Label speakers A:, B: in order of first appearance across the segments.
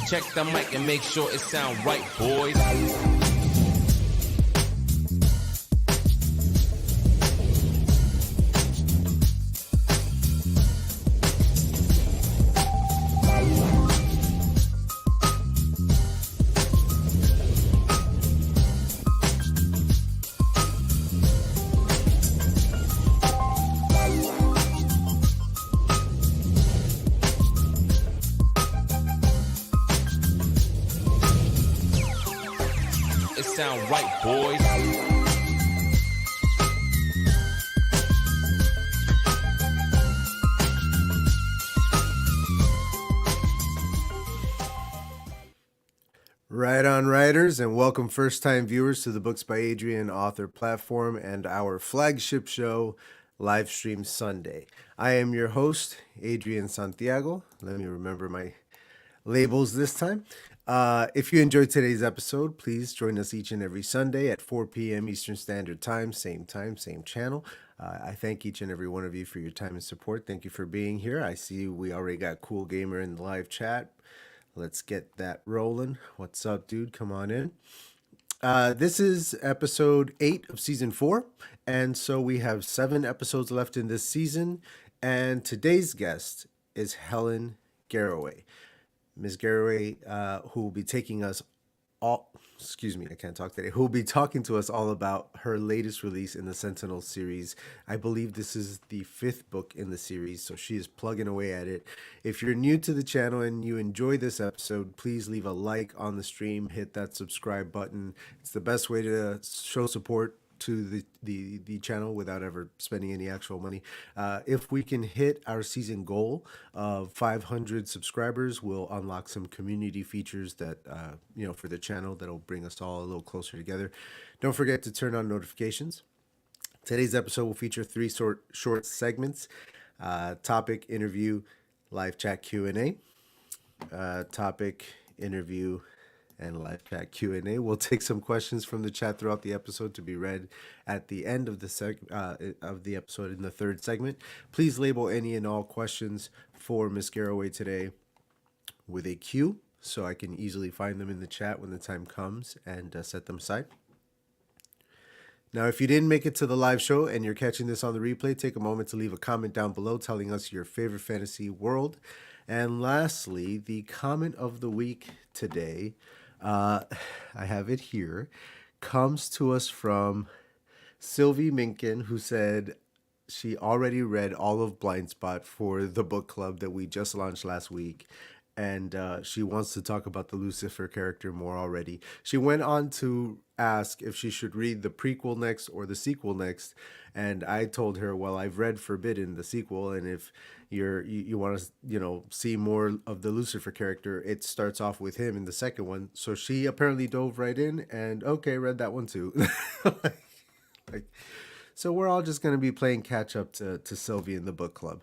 A: check the mic and make sure it sound right, boys. Sound right, boys.
B: Right on, writers, and welcome first-time viewers to the Books by Adrian author platform and our flagship show, Livestream Sunday. I am your host, Adrian Santiago. Let me remember my labels this time. If you enjoyed today's episode, please join us each and every Sunday at 4 p.m. Eastern Standard Time, same channel. I thank each and every one of you for your time and support. Thank you for being here. I see we already got Cool Gamer in the live chat. Let's get that rolling. What's up, dude? Come on in. This is episode 8 of season 4, and so we have 7 episodes left in this season, and today's guest is Helen Garraway. Ms. Garraway, who will be taking us all, who will be talking to us all about her latest release in the Sentinels series. I believe this is the 5th book in the series, so she is plugging away at it. If you're new to the channel and you enjoy this episode, please leave a like on the stream, hit that subscribe button. It's the best way to show support to the channel without ever spending any actual money. If we can hit our season goal of 500 subscribers, we'll unlock some community features that for the channel that'll bring us all a little closer together. Don't forget to turn on notifications. Today's episode will feature 3 short segments: topic, interview, live chat Q&A. Topic, interview, and live chat Q&A. We'll take some questions from the chat throughout the episode to be read at the end of the episode in the 3rd segment. Please label any and all questions for Ms. Garraway today with a Q so I can easily find them in the chat when the time comes and set them aside. Now, if you didn't make it to the live show and you're catching this on the replay, take a moment to leave a comment down below telling us your favorite fantasy world. And lastly, the comment of the week today, I have it here, comes to us from Sylvie Minkin, who said she already read all of Blind Spot for the book club that we just launched last week, and she wants to talk about the Lucifer character more already. She went on to ask if she should read the prequel next or the sequel next, and I told her, well, I've read Forbidden, the sequel, and if you want to see more of the Lucifer character, it starts off with him in the second one. So she apparently dove right in and read that one too. So we're all just going to be playing catch up to Sylvie in the book club.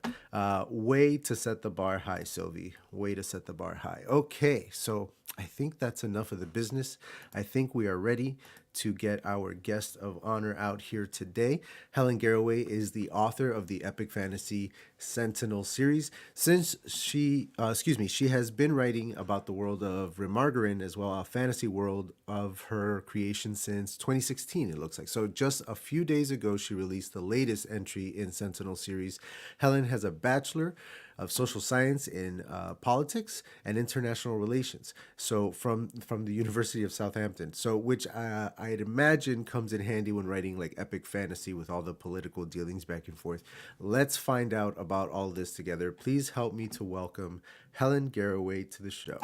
B: Way to set the bar high, Sylvie. Way to set the bar high. Okay, so I think that's enough of the business. I think we are ready to get our guest of honor out here today. Helen Garraway is the author of the epic fantasy Sentinels Series. Since she has been writing about the world of Remargarin as well, a fantasy world of her creation since 2016, it looks like. So just a few days ago, she released the latest entry in Sentinels Series. Helen has a Bachelor of Social Science in Politics and International Relations, so from the University of Southampton, so which I'd imagine comes in handy when writing like epic fantasy with all the political dealings back and forth. Let's find out about all this together. Please help me to welcome Helen Garraway to the show.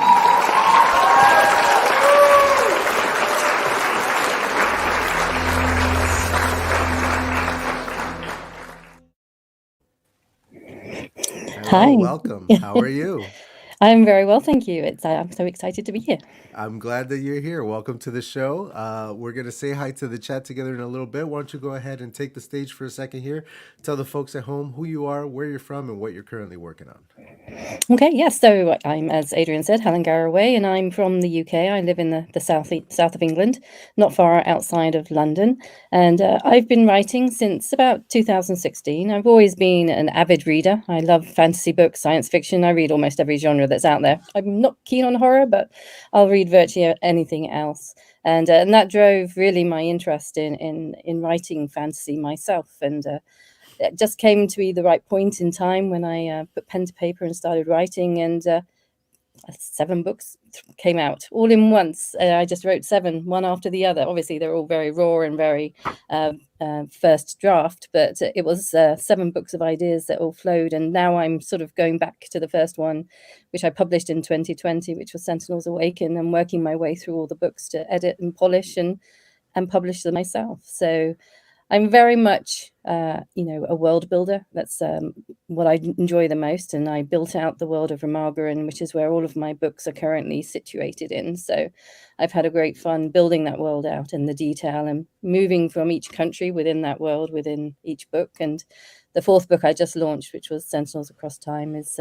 C: Hi.
B: Welcome. How are you?
C: I'm very well, thank you. I'm so excited to be here.
B: I'm glad that you're here. Welcome to the show. We're going to say hi to the chat together in a little bit. Why don't you go ahead and take the stage for a second here? Tell the folks at home who you are, where you're from, and what you're currently working on.
C: Okay, yes. So I'm, as Adrian said, Helen Garraway, and I'm from the UK. I live in the south of England, not far outside of London. And I've been writing since about 2016. I've always been an avid reader. I love fantasy books, science fiction. I read almost every genre that's out there. I'm not keen on horror, but I'll read virtually anything else. And that drove really my interest in writing fantasy myself. And it just came to be the right point in time when I put pen to paper and started writing, and 7 books came out all in once. I just wrote 7, one after the other. Obviously, they're all very raw and very first draft, but it was 7 books of ideas that all flowed. And now I'm sort of going back to the first one, which I published in 2020, which was Sentinels Awaken, and working my way through all the books to edit and polish and publish them myself. So I'm very much, a world builder. That's what I enjoy the most. And I built out the world of Remagerin, which is where all of my books are currently situated in. So I've had a great fun building that world out and the detail and moving from each country within that world, within each book. And the 4th book I just launched, which was Sentinels Across Time, is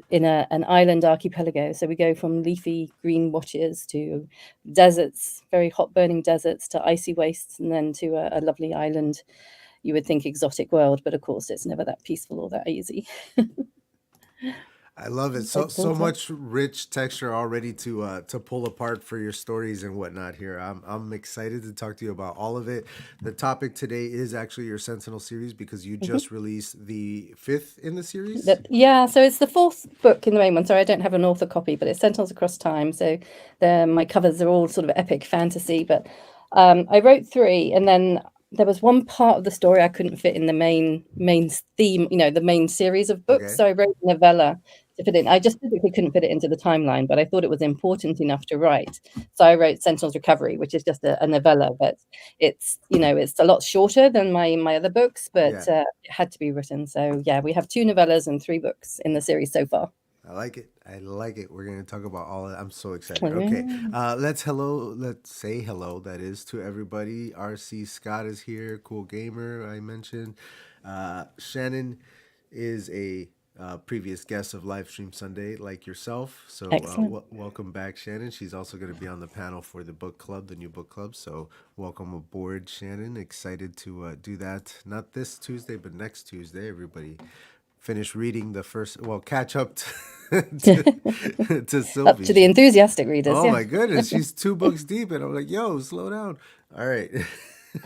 C: in an island archipelago. So we go from leafy green watches to deserts, very hot burning deserts, to icy wastes, and then to a lovely island. You would think exotic world, but of course it's never that peaceful or that easy.
B: I love it. So much rich texture already to pull apart for your stories and whatnot here. I'm excited to talk to you about all of it. The topic today is actually your Sentinel series, because you just released the 5th in the series.
C: Yeah, so it's the 4th book in the main one. Sorry, I don't have an author copy, but it's Sentinels Across Time. So my covers are all sort of epic fantasy, but I wrote 3, and then there was one part of the story I couldn't fit in the main theme, the main series of books. Okay. So I wrote a novella to fit in. I just physically couldn't fit it into the timeline, but I thought it was important enough to write. So I wrote Sentinels Recovery, which is just a novella, but it's a lot shorter than my other books, but it had to be written. So yeah, we have 2 novellas and 3 books in the series so far.
B: I like it. We're going to talk about all of that. I'm so excited. Okay. Let's say hello, that is, to everybody. RC Scott is here. Cool Gamer, I mentioned. Shannon is a previous guest of Livestream Sunday, like yourself. So welcome back, Shannon. She's also going to be on the panel for the book club, the new book club. So welcome aboard, Shannon. Excited to do that. Not this Tuesday, but next Tuesday. Everybody finish reading the first, catch up to Sylvie.
C: Up to the enthusiastic readers.
B: Oh my goodness, she's 2 books deep, and I'm like, yo, slow down. All right.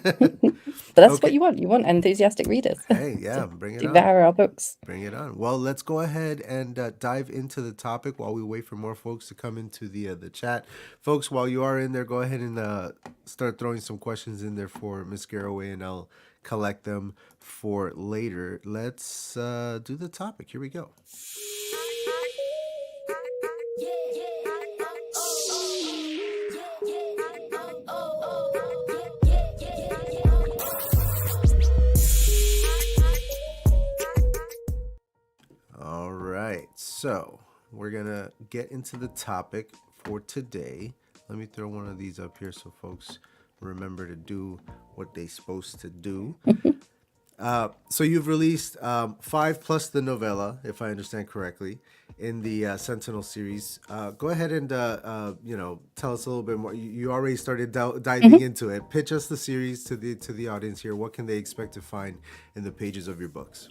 C: But that's what you want. You want enthusiastic readers.
B: Hey, yeah, bring it on.
C: Devour our books.
B: Bring it on. Well, let's go ahead and dive into the topic while we wait for more folks to come into the chat. Folks, while you are in there, go ahead and start throwing some questions in there for Miss Garraway, and I'll collect them for later. Let's do the topic. Here we go. All right, so we're gonna get into the topic for today. Let me throw one of these up here so folks remember to do what they're supposed to do. So you've released 5 plus the novella, if I understand correctly, in the Sentinel series. Go ahead and tell us a little bit more. You already started diving into it. Pitch us the series to the audience here. What can they expect to find in the pages of your books?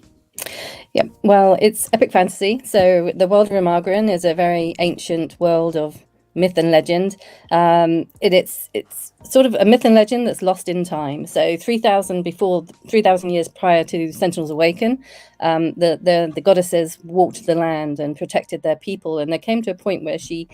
C: Yeah, well, it's epic fantasy. So the world of Remagerin is a very ancient world of myth and legend. It's sort of a myth and legend that's lost in time. So 3,000 years prior to Sentinels Awaken, the goddesses walked the land and protected their people, and there came to a point where she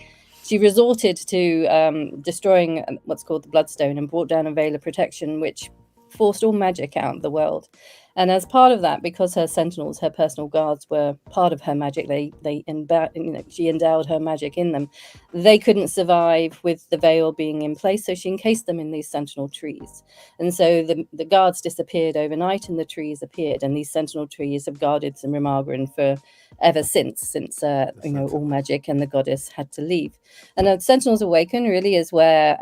C: resorted to destroying what's called the Bloodstone, and brought down a veil of protection which forced all magic out of the world. And as part of that, because her sentinels, her personal guards, were part of her magic, she endowed her magic in them. They couldn't survive with the veil being in place, so she encased them in these sentinel trees. And so the guards disappeared overnight, and the trees appeared. And these sentinel trees have guarded Remagerin for ever since all magic and the goddess had to leave. And Sentinels Awaken really is where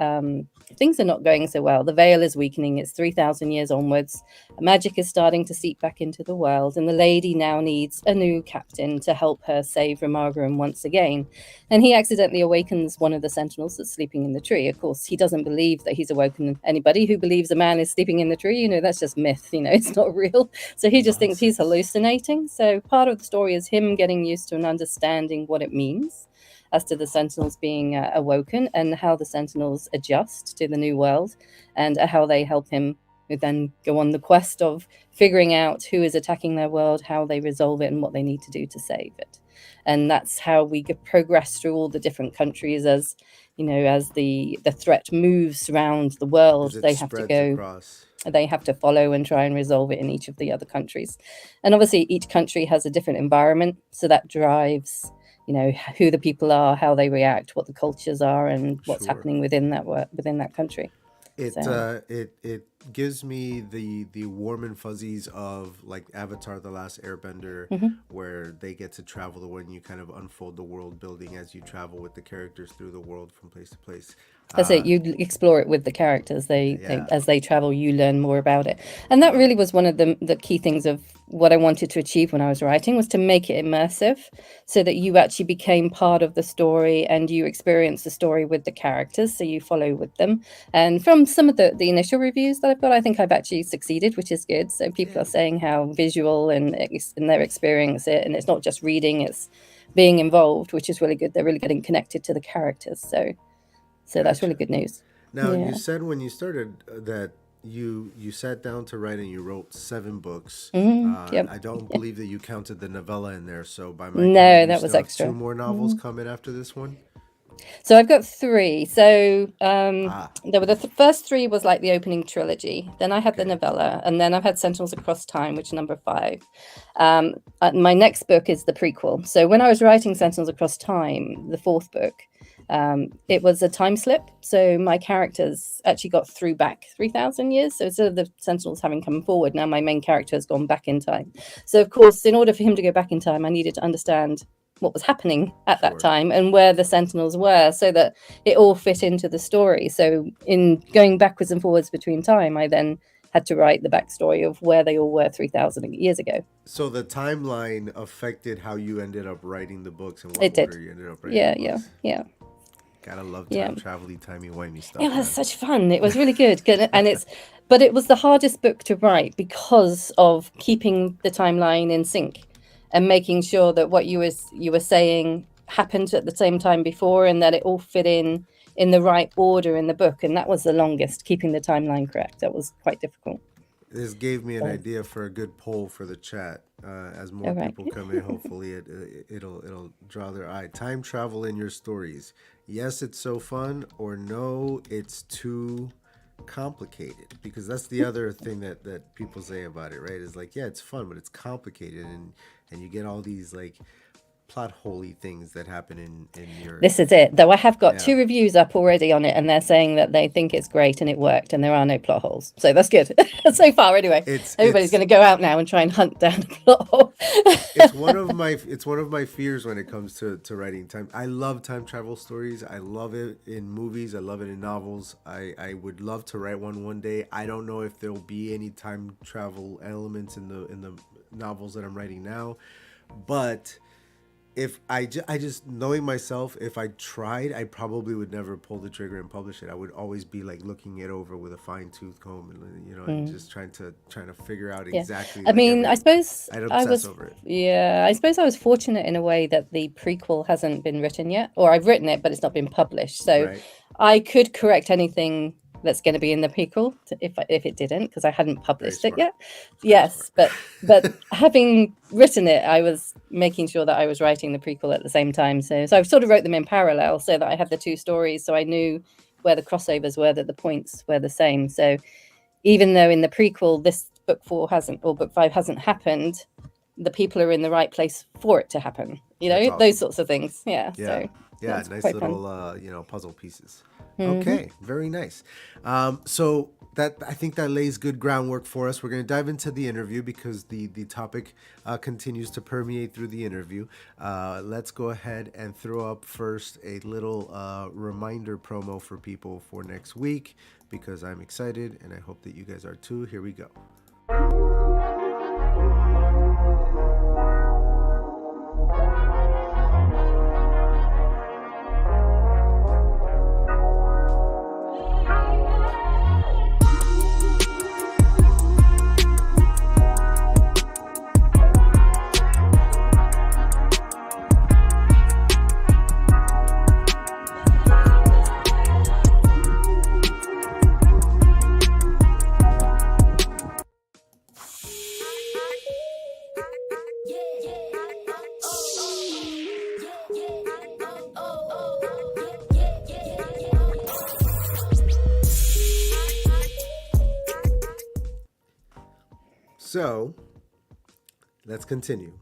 C: things are not going so well. The veil is weakening. It's 3,000 years onwards. Magic is starting to seep back into the world, and the lady now needs a new captain to help her save Remagram once again. And he accidentally awakens one of the Sentinels that's sleeping in the tree. Of course, he doesn't believe that he's awoken anybody. Who believes a man is sleeping in the tree? You know, that's just myth. You know, it's not real. So he just thinks he's hallucinating. So part of the story is him getting used to and understanding what it means as to the Sentinels being awoken, and how the Sentinels adjust to the new world, and how they help him then go on the quest of figuring out who is attacking their world, how they resolve it, and what they need to do to save it. And that's how we progress through all the different countries. As you know, as the threat moves around the world, they have to go across. They have to follow and try and resolve it in each of the other countries. And obviously each country has a different environment, so that drives, you know, who the people are, how they react, what the cultures are, and what's happening within that country.
B: It gives me the warm and fuzzies of like Avatar: The Last Airbender, where they get to travel the world and you kind of unfold the world building as you travel with the characters through the world from place to place.
C: That's it. You explore it with the characters. They as they travel, you learn more about it. And that really was one of the key things of what I wanted to achieve when I was writing, was to make it immersive, so that you actually became part of the story and you experience the story with the characters, so you follow with them. And from some of the initial reviews that I've got, I think I've actually succeeded, which is good. So people are saying how visual and their experience it, and it's not just reading, it's being involved, which is really good. They're really getting connected to the characters. So that's really good news.
B: Now, you said when you started that you sat down to write and you wrote 7 books. I don't believe that you counted the novella in there. So by my count,
C: that was extra.
B: 2 more novels coming after this one.
C: So I've got 3. So there were the first 3 was like the opening trilogy. Then I had the novella, and then I've had Sentinels Across Time, which is number 5. My next book is the prequel. So when I was writing Sentinels Across Time, the 4th book, it was a time slip. So my characters actually got through back 3,000 years. So instead of the Sentinels having come forward, now my main character has gone back in time. So of course, in order for him to go back in time, I needed to understand what was happening at that time and where the Sentinels were, so that it all fit into the story. So in going backwards and forwards between time, I then had to write the backstory of where they all were 3,000 years ago.
B: So the timeline affected how you ended up writing the books and what order you ended up writing the books.
C: Yeah.
B: Gotta love time travel-y, timey-wimey stuff.
C: It was such fun. It was really good. But it was the hardest book to write because of keeping the timeline in sync and making sure that what you were saying happened at the same time before, and that it all fit in the right order in the book. And that was the longest, keeping the timeline correct. That was quite difficult.
B: This gave me an idea for a good poll for the chat. As more people come in, hopefully it'll draw their eye. Time travel in your stories. Yes, it's so fun, or no, it's too complicated. Because that's the other thing that people say about it, right? Is like, yeah, it's fun, but it's complicated, and you get all these like plot holey things that happen in your...
C: This is it. Though I have got 2 reviews up already on it, and they're saying that they think it's great and it worked and there are no plot holes. So that's good. So far anyway. Everybody's going to go out now and try and hunt down a plot hole.
B: It's one of my fears when it comes to writing time. I love time travel stories. I love it in movies. I love it in novels. I would love to write one day. I don't know if there'll be any time travel elements in the novels that I'm writing now, but if I just knowing myself, if I tried, I probably would never pull the trigger and publish it. I would always be like looking it over with a fine-tooth comb, and and just trying to figure out exactly.
C: I mean, I suppose
B: I'd obsess over it.
C: Yeah, I suppose I was fortunate in a way that the prequel hasn't been written yet, or I've written it, but it's not been published. So I could correct anything that's going to be in the prequel if it didn't, because I hadn't published it yet. Yes, but having written it, I was making sure that I was writing the prequel at the same time. So I sort of wrote them in parallel so that I had the 2 stories, so I knew where the crossovers were, that the points were the same. So even though in the prequel this book 4 hasn't, or book 5 hasn't happened, the people are in the right place for it to happen. Awesome. Those sorts of things. Yeah. So
B: nice little puzzle pieces. Okay, very nice. So I think that lays good groundwork for us. We're going to dive into the interview because the topic continues to permeate through the interview. Let's go ahead and throw up first a little reminder promo for people for next week, because I'm excited and I hope that you guys are too. Here we go. So, let's continue.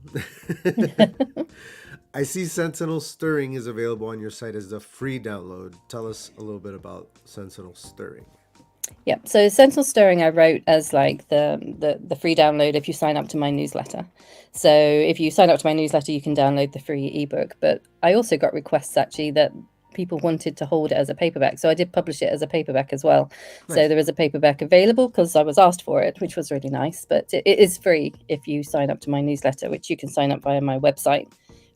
B: I see Sentinel Stirring is available on your site as a free download. Tell us a little bit about Sentinel Stirring.
C: Yeah, so Sentinel Stirring I wrote as like the free download if you sign up to my newsletter. So if you sign up to my newsletter, you can download the free ebook. But I also got requests actually that people wanted to hold it as a paperback, so I did publish it as a paperback as well. Nice. So there is a paperback available because I was asked for it, which was really nice. But it is free if you sign up to my newsletter, which you can sign up via my website,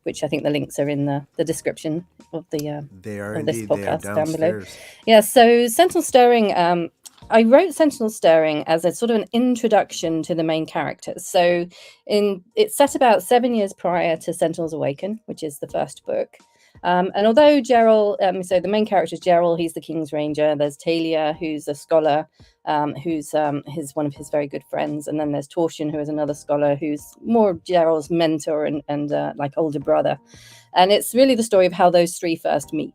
C: which I think the links are in the description of the
B: they are
C: of this
B: indeed,
C: podcast
B: they are
C: down below.
B: downstairs.
C: Yeah, so Sentinel Stirring, I wrote Sentinel Stirring as a sort of an introduction to the main characters. So it's set about 7 years prior to Sentinels Awaken, which is the first book. And although Gerald, so the main character is Gerald, he's the King's Ranger. There's Talia, who's a scholar, who's one of his very good friends. And then there's Torsion, who is another scholar, who's more Gerald's mentor and like older brother. And it's really the story of how those three first meet.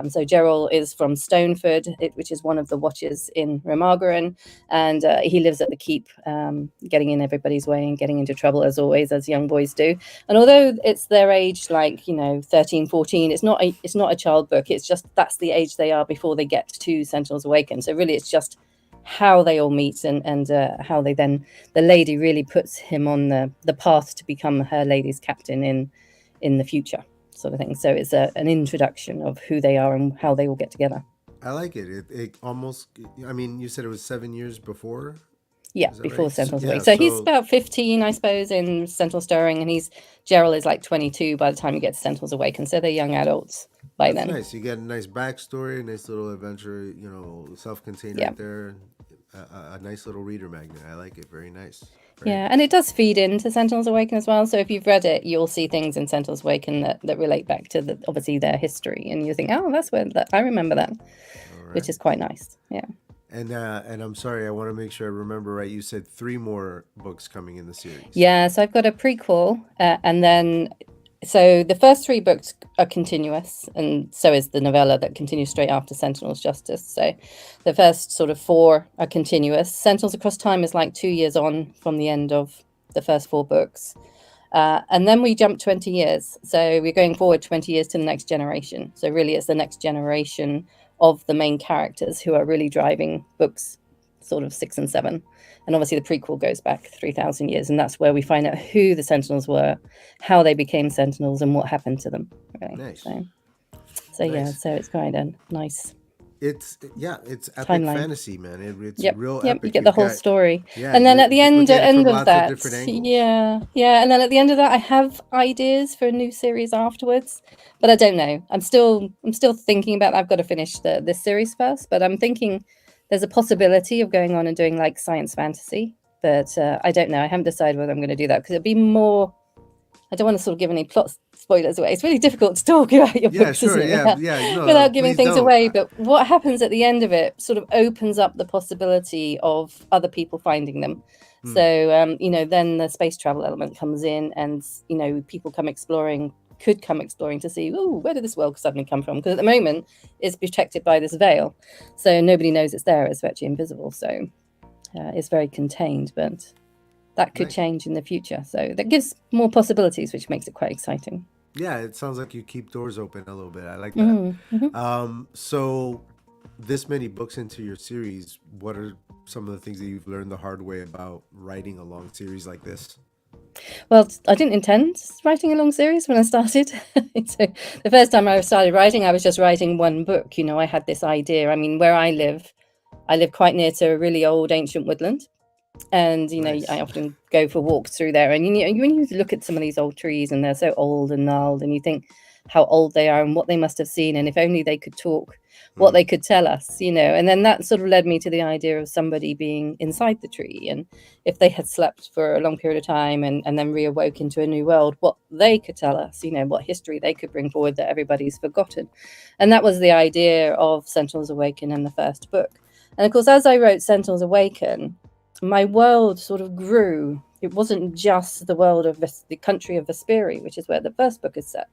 C: So Gerald is from Stoneford, which is one of the watches in Remagerin, and he lives at the keep, getting in everybody's way and getting into trouble, as always, as young boys do. And although it's their age, like, 13, 14, it's not a child book. It's just that's the age they are before they get to Sentinels Awaken. So really, it's just how they all meet and how they then, the lady really puts him on the path to become her lady's captain in the future, sort of thing. So it's an introduction of who they are and how they all get together.
B: I like it. It almost, I mean, you said it was 7 years before?
C: Yeah, before right? Sentinels Awaken.
B: So
C: he's about 15, I suppose, in Sentinel Stirring, and Gerald is like 22 by the time you get to Sentinels Awaken. So they're young adults by then.
B: Nice. You get a nice backstory, a nice little adventure, self-contained right there. A nice little reader magnet. I like it. Very nice.
C: Yeah, and it does feed into Sentinels Awaken as well. So if you've read it, you'll see things in Sentinels Awaken that relate back to obviously their history, and you think, oh, that's where I remember that, which is quite nice. Yeah.
B: And I'm sorry, I want to make sure I remember right. You said 3 more books coming in the series.
C: Yeah, so I've got a prequel, and then so the first 3 books are continuous, and so is the novella that continues straight after Sentinel's Justice. So the first sort of 4 are continuous. Sentinels Across Time is like 2 years on from the end of the first 4 books. And then we jump 20 years. So we're going forward 20 years to the next generation. So really it's the next generation of the main characters who are really driving books sort of 6 and 7. And obviously the prequel goes back 3,000 years, and that's where we find out who the Sentinels were, how they became Sentinels, and what happened to them. Really.
B: Nice.
C: So
B: nice.
C: Yeah, so it's kind of nice.
B: It's epic
C: timeline.
B: Fantasy, man. It's real
C: epic.
B: You
C: get the whole story.
B: Yeah,
C: and then at the end of that,
B: yeah,
C: and then at the end of that, I have ideas for a new series afterwards, but I don't know. I'm still thinking about that. I've got to finish this series first, but I'm thinking there's a possibility of going on and doing like science fantasy, but I don't know. I haven't decided whether I'm going to do that because it'd be more. I don't want to sort of give any plot spoilers away. It's really difficult to talk about your books,
B: sure,
C: isn't it?
B: No,
C: without giving things
B: don't.
C: away. But what happens at the end of it sort of opens up the possibility of other people finding them. So, then the space travel element comes in, and, people could come exploring to see, where did this world suddenly come from? Because at the moment, it's protected by this veil. So nobody knows it's there. It's virtually invisible. So it's very contained, but that could change in the future. So that gives more possibilities, which makes it quite exciting.
B: Yeah, it sounds like you keep doors open a little bit. I like that.
C: Mm-hmm.
B: So this many books into your series, what are some of the things that you've learned the hard way about writing a long series like this?
C: Well, I didn't intend writing a long series when I started. So the first time I started writing, I was just writing one book. I had this idea. I mean, where I live quite near to a really old ancient woodland. And,
B: Nice.
C: I often go for walks through there. And, when you look at some of these old trees and they're so old and gnarled, and you think how old they are and what they must have seen. And if only they could talk, what they could tell us, And then that sort of led me to the idea of somebody being inside the tree. And if they had slept for a long period of time and then reawoke into a new world, what they could tell us, what history they could bring forward that everybody's forgotten. And that was the idea of Sentinels Awaken in the first book. And of course, as I wrote Sentinels Awaken, my world sort of grew. It wasn't just the world of the country of Vesperi, which is where the first book is set,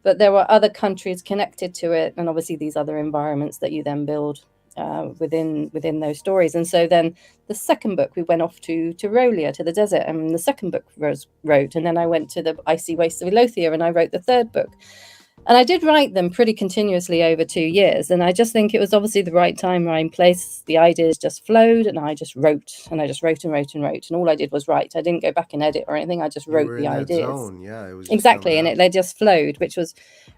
C: but there were other countries connected to it, and obviously these other environments that you then build within those stories. And so then the second book, we went off to Rolia, to the desert, and the second book wrote, and then I went to the icy wastes of Elothia, and I wrote the third book. And I did write them pretty continuously over 2 years. And I just think it was obviously the right time, right place. The ideas just flowed, and I just wrote, and I just wrote and wrote and wrote. And all I did was write. I didn't go back and edit or anything. I just
B: You
C: wrote
B: were
C: the
B: in that
C: ideas.
B: zone. Yeah, it was just
C: Exactly.
B: coming
C: And
B: out.
C: they just flowed, which was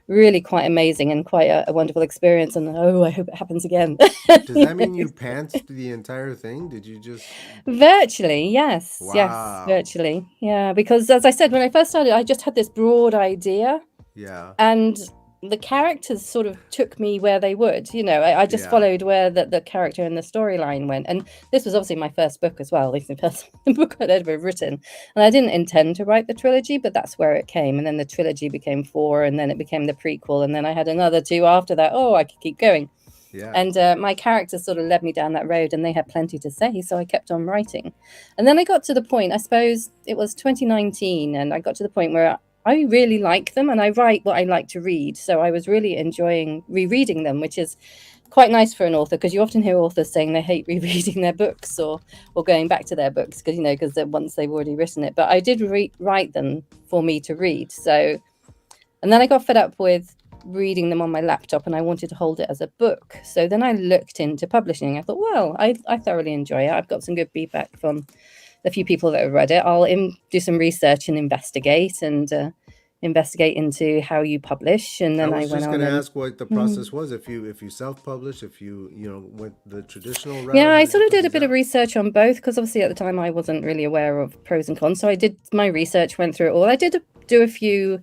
C: really quite amazing and quite a wonderful experience. And I hope it happens again.
B: Does that mean you pantsed the entire thing? Did you just...
C: Virtually, yes. Yes,
B: Wow.
C: virtually. Yeah, because as I said, when I first started, I just had this broad idea.
B: Yeah.
C: And the characters sort of took me where they would, I just followed where the character and the storyline went. And this was obviously my first book as well. It's the first book I'd ever written. And I didn't intend to write the trilogy, but that's where it came. And then the trilogy became 4, and then it became the prequel. And then I had another 2 after that. Oh, I could keep going.
B: Yeah.
C: And my characters sort of led me down that road, and they had plenty to say, so I kept on writing. And then I got to the point, I suppose it was 2019, and I got to the point where I really like them, and I write what I like to read. So I was really enjoying rereading them, which is quite nice for an author, because you often hear authors saying they hate rereading their books or going back to their books because once they've already written it. But I did write them for me to read. So, and then I got fed up with reading them on my laptop, and I wanted to hold it as a book. So then I looked into publishing. I thought, well, I thoroughly enjoy it. I've got some good feedback from a few people that have read it. I'll do some research and investigate into how you publish. And then
B: I was
C: went
B: just
C: on.
B: going to ask what the process was. If you self-publish, if you went the traditional route.
C: Yeah, I sort of did a bit of research on both, because obviously at the time I wasn't really aware of pros and cons. So I did my research, went through it all. I did do a few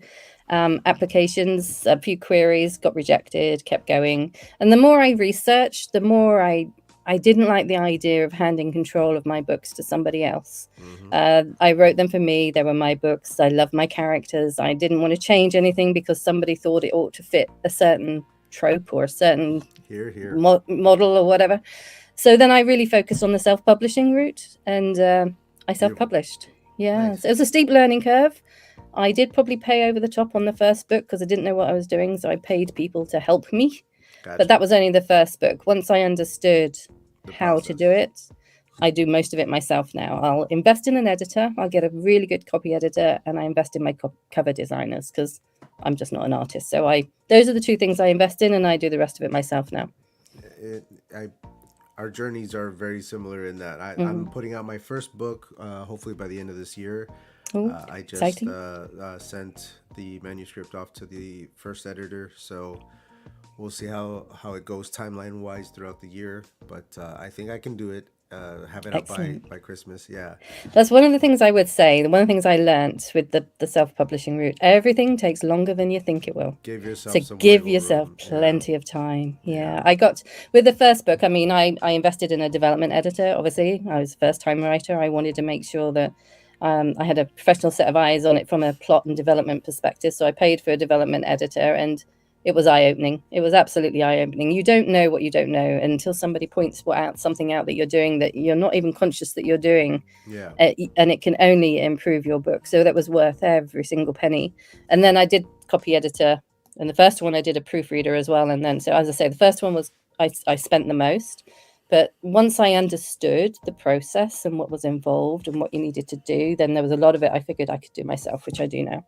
C: applications, a few queries, got rejected, kept going. And the more I researched, the more I didn't like the idea of handing control of my books to somebody else. I wrote them for me. They were my books. I love my characters. I didn't want to change anything because somebody thought it ought to fit a certain trope or a certain model or whatever. So then I really focused on the self-publishing route, and I self-published. Yeah, nice. So it was a steep learning curve. I did probably pay over the top on the first book because I didn't know what I was doing. So I paid people to help me. Gotcha. But that was only the first book. Once I understood how to do it, I do most of it myself now. I'll invest in an editor. I'll get a really good copy editor, and I invest in my cover designers because I'm just not an artist. So those are the 2 things I invest in, and I do the rest of it myself now.
B: Our journeys are very similar in that I'm putting out my first book, hopefully by the end of this year. I just sent the manuscript off to the first editor, so we'll see how it goes timeline wise throughout the year, but I think I can do it. Have it Excellent. Up by Christmas. Yeah,
C: that's one of the things I would say. One of the things I learned with the self-publishing route, everything takes longer than you think it will.
B: Give yourself
C: plenty of time. Yeah. I got with the first book, I mean, I invested in a development editor. Obviously I was a first-time writer. I wanted to make sure that I had a professional set of eyes on it from a plot and development perspective. So I paid for a development editor, and it was eye-opening. It was absolutely eye-opening. You don't know what you don't know until somebody points something out that you're doing that you're not even conscious that you're doing.
B: Yeah.
C: And it can only improve your book. So that was worth every single penny. And then I did copy editor. And the first one I did a proofreader as well. And then, so as I say, the first one was I spent the most. But once I understood the process and what was involved and what you needed to do, then there was a lot of it I figured I could do myself, which I do now,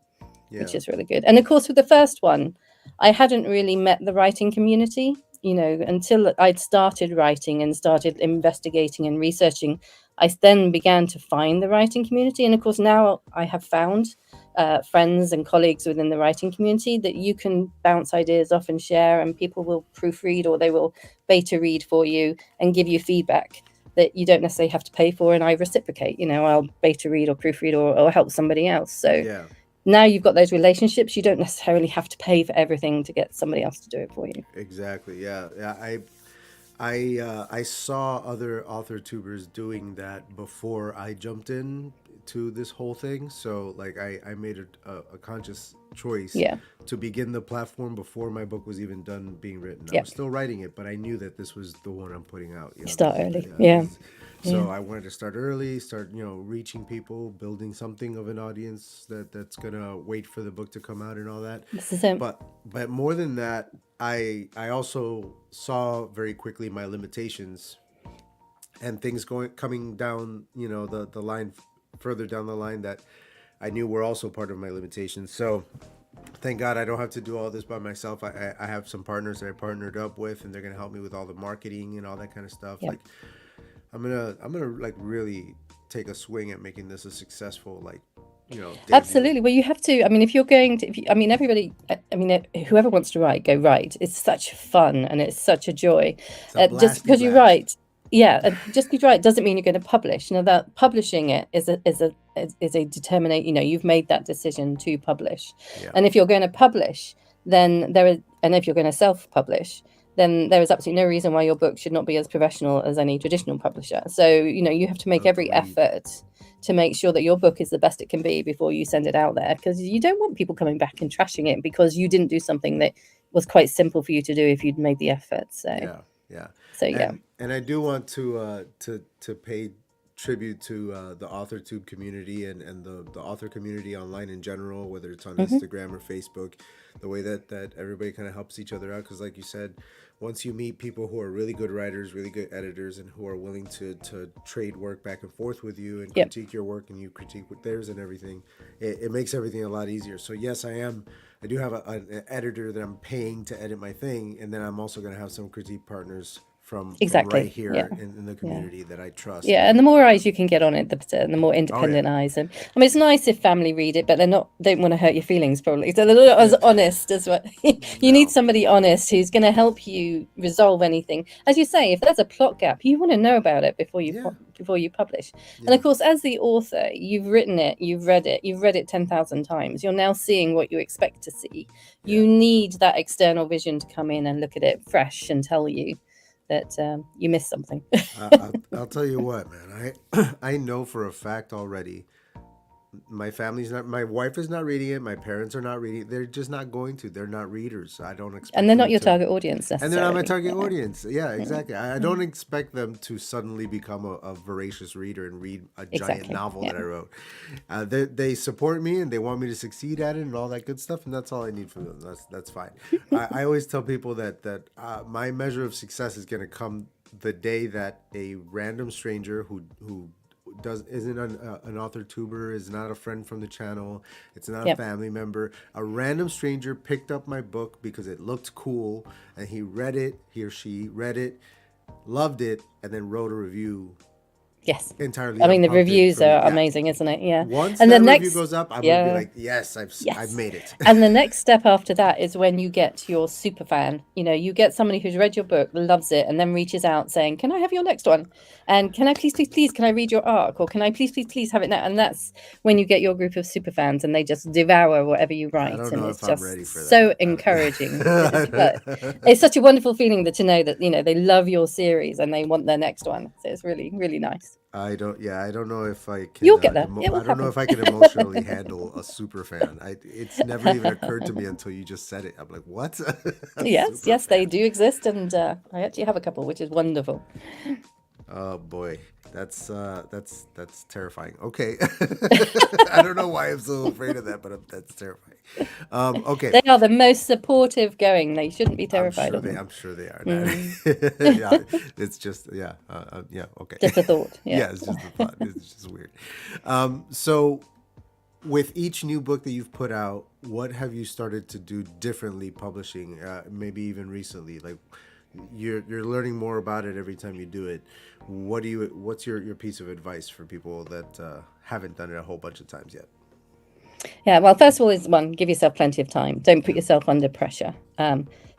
C: which is really good. And of course, with the first one, I hadn't really met the writing community. until I'd started writing and started investigating and researching, I then began to find the writing community. And of course, now I have found friends and colleagues within the writing community that you can bounce ideas off and share, and people will proofread or they will beta read for you and give you feedback that you don't necessarily have to pay for. And I reciprocate, I'll beta read or proofread or help somebody else. So
B: Yeah.
C: now you've got those relationships. You don't necessarily have to pay for everything to get somebody else to do it for you.
B: Exactly. Yeah. Yeah. I saw other author tubers doing that before I jumped in to this whole thing. So like I made a conscious choice
C: Yeah.
B: to begin the platform before my book was even done being written. I
C: Yep.
B: was still writing it, but I knew that this was the one I'm putting out.
C: Start early. Yeah.
B: So I wanted to start early, start reaching people, building something of an audience that's gonna wait for the book to come out and all that.
C: This is it.
B: But more than that, I also saw very quickly my limitations and things coming down, the line further down the line that I knew were also part of my limitations. So thank God I don't have to do all this by myself. I have some partners that I partnered up with, and they're gonna help me with all the marketing and all that kind of stuff.
C: Yep.
B: Like I'm gonna like really take a swing at making this a successful debut.
C: Absolutely. Well, you have to. I mean, if you're going to, everybody. I mean, whoever wants to write, go write. It's such fun and it's such a joy.
B: It's a
C: Just because you
B: blasty
C: write, just because you write doesn't mean you're going to publish. Now, that publishing it is a determination. You've made that decision to publish,
B: Yeah.
C: and if you're going to publish, then and if you're going to self-publish, then there is absolutely no reason why your book should not be as professional as any traditional publisher. So, you have to make every
B: Agreed.
C: effort to make sure that your book is the best it can be before you send it out there, because you don't want people coming back and trashing it because you didn't do something that was quite simple for you to do if you'd made the effort. So
B: Yeah.
C: So yeah.
B: And I do want to pay tribute to the AuthorTube community and the author community online in general, whether it's on Instagram or Facebook, the way that everybody kind of helps each other out. Because like you said, once you meet people who are really good writers, really good editors, and who are willing to trade work back and forth with you and critique your work and you critique with theirs and everything, it makes everything a lot easier. So yes, I do have an editor that I'm paying to edit my thing, and then I'm also going to have some critique partners from right here in the community that I trust.
C: Yeah, and the more eyes you can get on it, the more independent eyes. And I mean, it's nice if family read it, but don't want to hurt your feelings, probably. So they're not as honest as what you need. Somebody honest who's going to help you resolve anything. As you say, if there's a plot gap, you want to know about it before you publish. And of course, as the author, you've written it, you've read it 10,000 times. You're now seeing what you expect to see. You need that external vision to come in and look at it fresh and tell you that you missed something.
B: I'll tell you what, man. I know for a fact already. My wife is not reading it. My parents are not reading it. They're just not going to. They're not readers. I don't expect.
C: And they're not your target audience necessarily.
B: And they're not my target audience. Yeah, exactly. I don't expect them to suddenly become a voracious reader and read a giant novel that I wrote. They support me and they want me to succeed at it and all that good stuff, and that's all I need from them. That's fine. I always tell people that my measure of success is going to come the day that a random stranger who isn't an author tuber, is not a friend from the channel, it's not a family member, a random stranger picked up my book because it looked cool and he or she read it, loved it, and then wrote a review.
C: Yes.
B: Entirely.
C: I mean, the reviews are amazing, isn't it? Yeah.
B: Once and that review goes up, I'm going to be like, yes, I've made it.
C: And the next step after that is when you get your super fan. You get somebody who's read your book, loves it, and then reaches out saying, can I have your next one? And can I please, can I read your arc? Or can I please have it now? And that's when you get your group of super fans and they just devour whatever you write.
B: I don't
C: and
B: know
C: it's
B: if
C: just
B: I'm ready for that.
C: so encouraging. But it's such a wonderful feeling to know that, they love your series and they want their next one. So it's really, really nice.
B: I don't know if I can.
C: You'll get there.
B: I don't know if I can emotionally handle a super fan. It's never even occurred to me until you just said it. I'm like, what?
C: Yes, they do exist, and I actually have a couple, which is wonderful.
B: Oh boy, that's terrifying. Okay, I don't know why I'm so afraid of that, but that's terrifying. Okay,
C: they are the most supportive going. They shouldn't be terrified of them.
B: I'm sure they are. Yeah, it's just okay.
C: Just a thought.
B: Yeah, it's just a thought. It's just weird. So, with each new book that you've put out, what have you started to do differently publishing? Maybe even recently, like. you're learning more about it every time you do it. What's your piece of advice for people that haven't done it a whole bunch of times yet?
C: Yeah, well, first of all is one, give yourself plenty of time. Don't put yourself under pressure.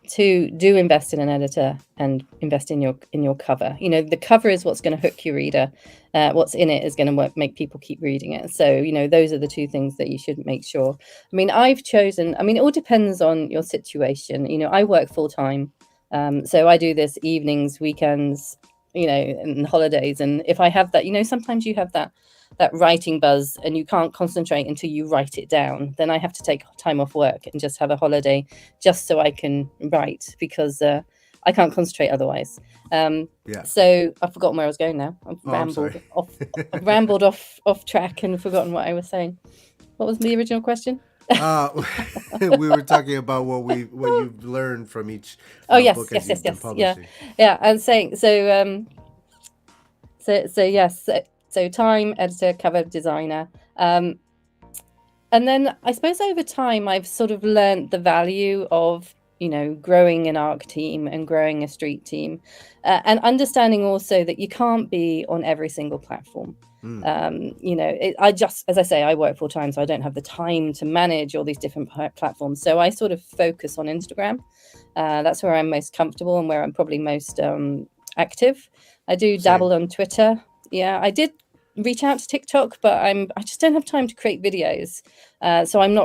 C: Two, do invest in an editor and invest in your cover. You know, the cover is what's going to hook your reader. What's in it is going to make people keep reading it. So, you know, those are the two things that you should make sure. I mean, it all depends on your situation. You know, I work full time. So I do this evenings, weekends, you know, and holidays. And if I have that, you know, sometimes you have that writing buzz and you can't concentrate until you write it down, then I have to take time off work and just have a holiday just so I can write, because I can't concentrate otherwise. So I've forgotten where I was going now. I've rambled off track and forgotten what I was saying. What was the original question?
B: We were talking about what you've learned from each book as you've been publishing.
C: Yeah. I'm saying so. Yes. So time, editor, cover designer. And then I suppose over time, I've sort of learned the value of, you know, growing an ARC team and growing a street team, and understanding also that you can't be on every single platform. You know, as I say, I work full time, so I don't have the time to manage all these different platforms. So I sort of focus on Instagram. That's where I'm most comfortable and where I'm probably most active. I do dabble on Twitter. Yeah, I did reach out to TikTok, but I just don't have time to create videos. So I'm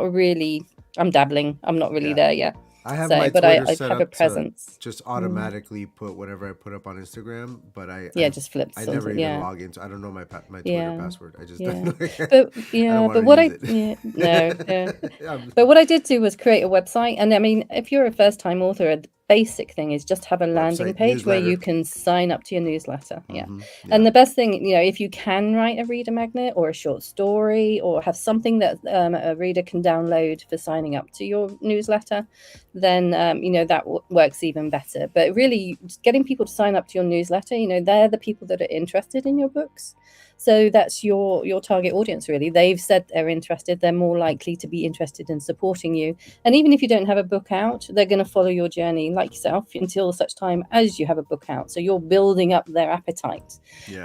C: dabbling. I'm not really there yet.
B: I have my Twitter set
C: have
B: up
C: a presence.
B: To just automatically put whatever I put up on Instagram, but I
C: just flips.
B: I never even log into. I don't know my Twitter password. I just don't know.
C: But what I did do was create a website, and I mean, if you're a first-time author, the basic thing is just have a landing page where you can sign up to your newsletter. And the best thing, you know, if you can write a reader magnet or a short story or have something that a reader can download for signing up to your newsletter, then you know, that works even better. But really, just getting people to sign up to your newsletter, you know, they're the people that are interested in your books. So that's your target audience, really. They've said they're interested. They're more likely to be interested in supporting you. And even if you don't have a book out, they're going to follow your journey like yourself until such time as you have a book out. So you're building up their appetite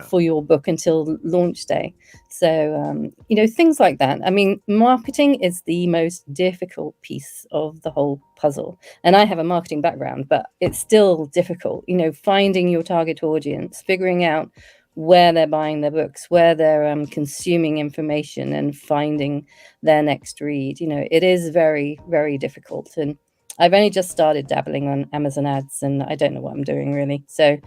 C: for your book until launch day. So, you know, things like that. I mean, marketing is the most difficult piece of the whole puzzle. And I have a marketing background, but it's still difficult, you know, finding your target audience, figuring out where they're buying their books, where they're consuming information and finding their next read. You know, it is very, very difficult. And I've only just started dabbling on Amazon ads, and I don't know what I'm doing really. So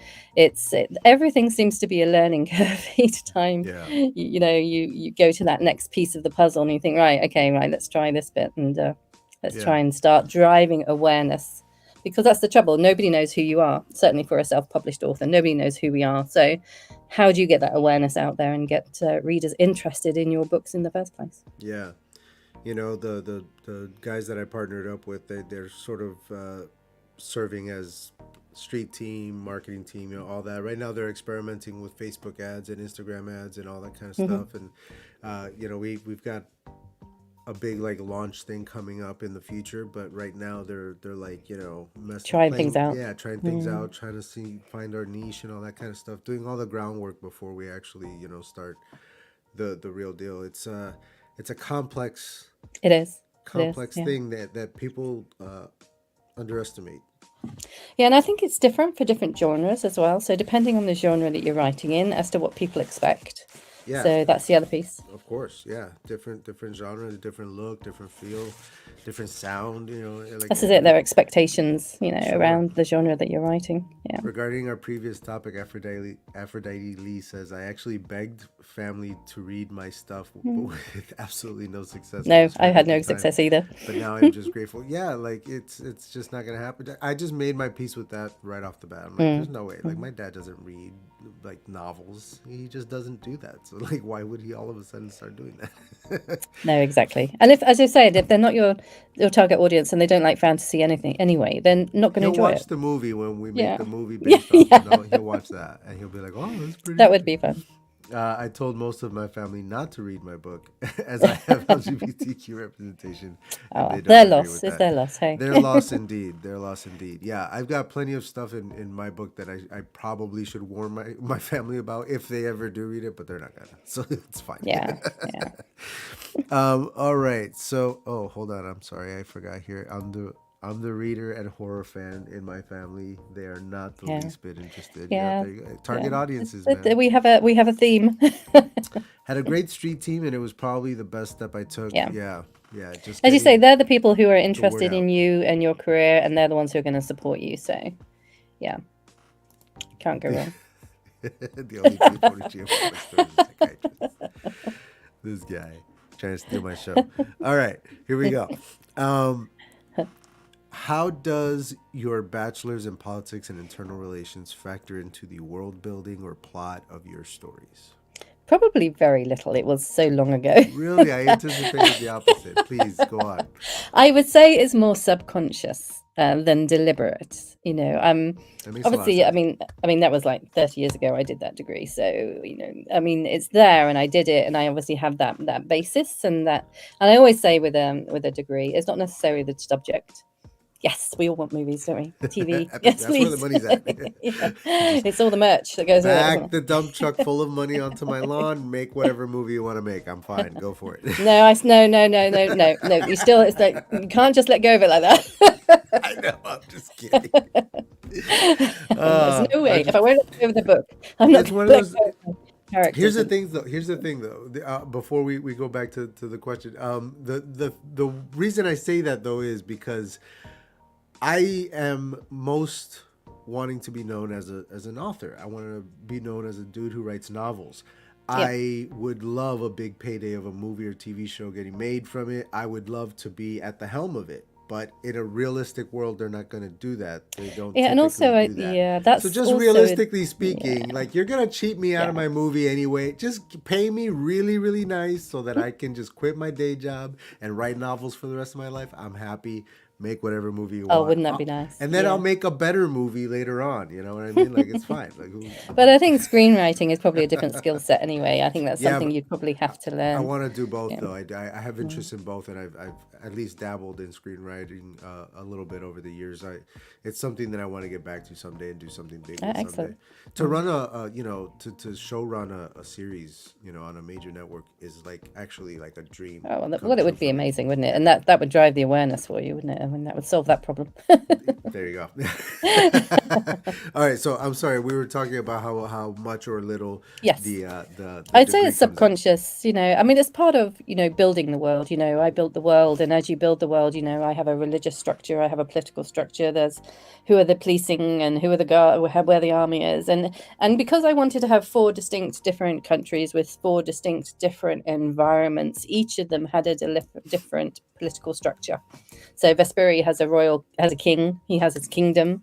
C: everything seems to be a learning curve each time. You know, you go to that next piece of the puzzle and you think, right, let's try this bit, and let's try and start driving awareness. Because that's the trouble. Nobody knows who you are. Certainly for a self-published author, nobody knows who we are. So how do you get that awareness out there and get readers interested in your books in the first place?
B: Yeah. You know, the guys that I partnered up with, they're sort of serving as street team, marketing team, you know, all that. Right now they're experimenting with Facebook ads and Instagram ads and all that kind of stuff. And, you know, we've got a big like launch thing coming up in the future, but right now they're like, you know,
C: trying things out,
B: trying to find our niche and all that kind of stuff, doing all the groundwork before we actually, you know, start the real deal. It's a complex thing that people underestimate.
C: Yeah, and I think it's different for different genres as well. So depending on the genre that you're writing in, as to what people expect.
B: Yeah.
C: So that's the other piece.
B: Of course, yeah. Different genre, different look, different feel, different sound, you know. Like,
C: this is it, their expectations, you know, around the genre that you're writing. Yeah.
B: Regarding our previous topic, Aphrodite Lee says, I actually begged family to read my stuff with absolutely no success.
C: No, I had no success either.
B: But now I'm just grateful. Yeah, like it's just not going to happen. I just made my peace with that right off the bat. I'm like, there's no way. Like, my dad doesn't read like novels. He just doesn't do that. So like, why would he all of a sudden start doing that?
C: No, exactly. And if, as you said, if they're not your target audience and they don't like fantasy anything anyway, they're not going to enjoy it.
B: He'll watch the movie when we make the movie based off. You know, he'll watch that and he'll be like, oh, that's pretty.
C: That would be fun.
B: I told most of my family not to read my book as I have LGBTQ representation, and they
C: Their
B: don't agree
C: loss
B: with
C: is
B: that.
C: their loss. Hey.
B: They're lost indeed. They're lost indeed. Yeah, I've got plenty of stuff in my book that I probably should warn my family about if they ever do read it, but they're not gonna. So it's fine.
C: Yeah, yeah,
B: All right. So, oh, hold on. I'm sorry. I forgot here. I'm the reader and horror fan in my family. They are not the
C: yeah,
B: least bit interested. Yeah,
C: yeah,
B: there you go.
C: yeah.
B: Target audiences, man.
C: We have a theme.
B: Had a great street team, and it was probably the best step I took.
C: Yeah.
B: Yeah, yeah. Just
C: As you say,
B: getting
C: they're the people who are
B: the word
C: interested
B: out.
C: in you and your career, and they're the ones who are going to support you. So, yeah, can't go wrong.
B: The only people who cheer for my story is a psychiatrist. This guy trying to steal my show. All right, here we go. How does your bachelor's in politics and internal relations factor into the world building or plot of your stories?
C: Probably very little. It was so long ago.
B: Really, I anticipated the opposite. Please go on.
C: I would say it's more subconscious than deliberate.
B: That makes a lot of
C: Obviously, I
B: sense.
C: mean that was like 30 years ago I did that degree. So, I mean, it's there and I did it, and I obviously have that basis and I always say with a degree, it's not necessarily the subject. Yes, we all want movies, don't we? TV. Yes,
B: That's where the
C: please.
B: money's at.
C: Yeah.
B: Just
C: It's all the merch that goes with it, isn't
B: back
C: it?
B: the dump truck full of money onto my lawn. Make whatever movie you want to make. I'm fine. Go for it.
C: No, no. You still, it's like you can't just let go of it like that.
B: I know. I'm just kidding.
C: There's no way.
B: I
C: If I won't let go of the book, I'm not
B: it's one
C: going
B: of
C: to
B: those.
C: let go of the characters.
B: Here's the thing, though. Here's the thing, though. Before we go back to the question, the reason I say that though is because I am most wanting to be known as an author. I want to be known as a dude who writes novels.
C: Yeah.
B: I would love a big payday of a movie or TV show getting made from it. I would love to be at the helm of it. But in a realistic world, they're not going to do that. They don't
C: Yeah, and also,
B: typically do that.
C: yeah,
B: So
C: that's
B: just
C: also
B: realistically speaking,
C: yeah,
B: like you're going to cheat me out of
C: yeah.
B: my movie anyway. Just pay me really, really nice so that I can just quit my day job and write novels for the rest of my life. I'm happy. Make whatever movie you
C: Oh,
B: want.
C: wouldn't that be nice?
B: And then I'll
C: Yeah.
B: make a better movie later on. You know what I mean? Like it's fine. Like
C: But I think screenwriting is probably a different skill set anyway. I think that's
B: yeah,
C: something
B: but
C: you'd probably have to
B: I
C: learn.
B: want to do both
C: Yeah.
B: though. I have interest in both, and I've at least dabbled in screenwriting a little bit over the years. It's something that I want to get back to someday and do something big with someday.
C: Excellent.
B: To run to show run a series, on a major network is like actually like a dream
C: Oh, well,
B: come
C: it
B: true
C: would be
B: for me.
C: amazing, wouldn't it? And that would drive the awareness for you, wouldn't it? I mean, that would solve that problem.
B: There you go. All right, so I'm sorry. We were talking about how much or little
C: Yes.
B: the
C: I'd say
B: degree
C: it's
B: comes in.
C: subconscious, I mean, it's part of, building the world, I built the world, and as you build the world, I have a religious structure, I have a political structure, there's who are the policing and who are the guard, where the army is. And because I wanted to have 4 distinct different countries with 4 distinct different environments, each of them had a different political structure. So Vesperi has a king, he has his kingdom.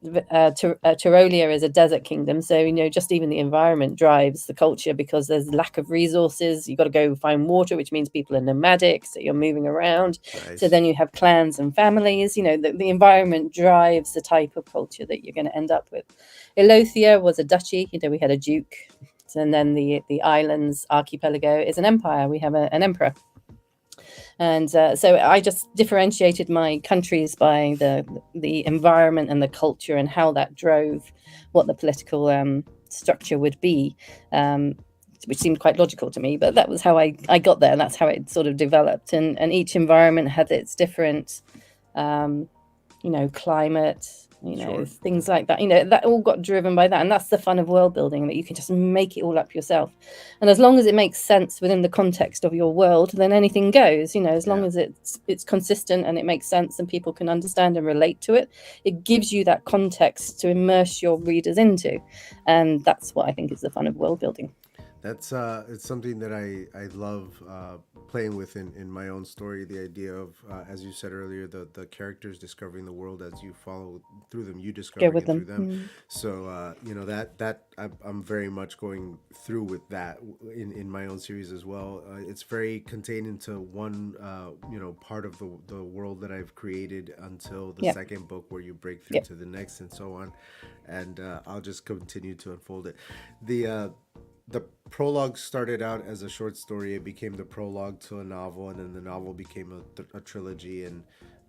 C: Tyrolia is a desert kingdom, so just even the environment drives the culture because there's lack of resources. You've got to go find water, which means people are nomadic, so you're moving around.
B: Nice.
C: So then you have clans and families. The environment drives the type of culture that you're going to end up with. Elothia was a duchy. We had a duke, and then the islands archipelago is an empire. We have an emperor. And so I just differentiated my countries by the environment and the culture and how that drove what the political structure would be, which seemed quite logical to me. But that was how I got there, and that's how it sort of developed. And each environment had its different, climate,
B: Sure.
C: things like that. That all got driven by that. And that's the fun of world building, that you can just make it all up yourself. And as long as it makes sense within the context of your world, then anything goes, as long as it's consistent and it makes sense and people can understand and relate to it, it gives you that context to immerse your readers into. And that's what I think is the fun of world building.
B: That's it's something that I love playing with in my own story. The idea of as you said earlier, the characters discovering the world as you follow through them, you
C: Go
B: discovering
C: with
B: it through
C: them.
B: them. So you know that I'm very much going through with that in my own series as well. It's very contained into one you know part of the world that I've created until the
C: Yeah.
B: second book where you break through
C: Yeah.
B: to the next and so on, and I'll just continue to unfold it. The prologue started out as a short story. It became the prologue to a novel, and then the novel became a trilogy. And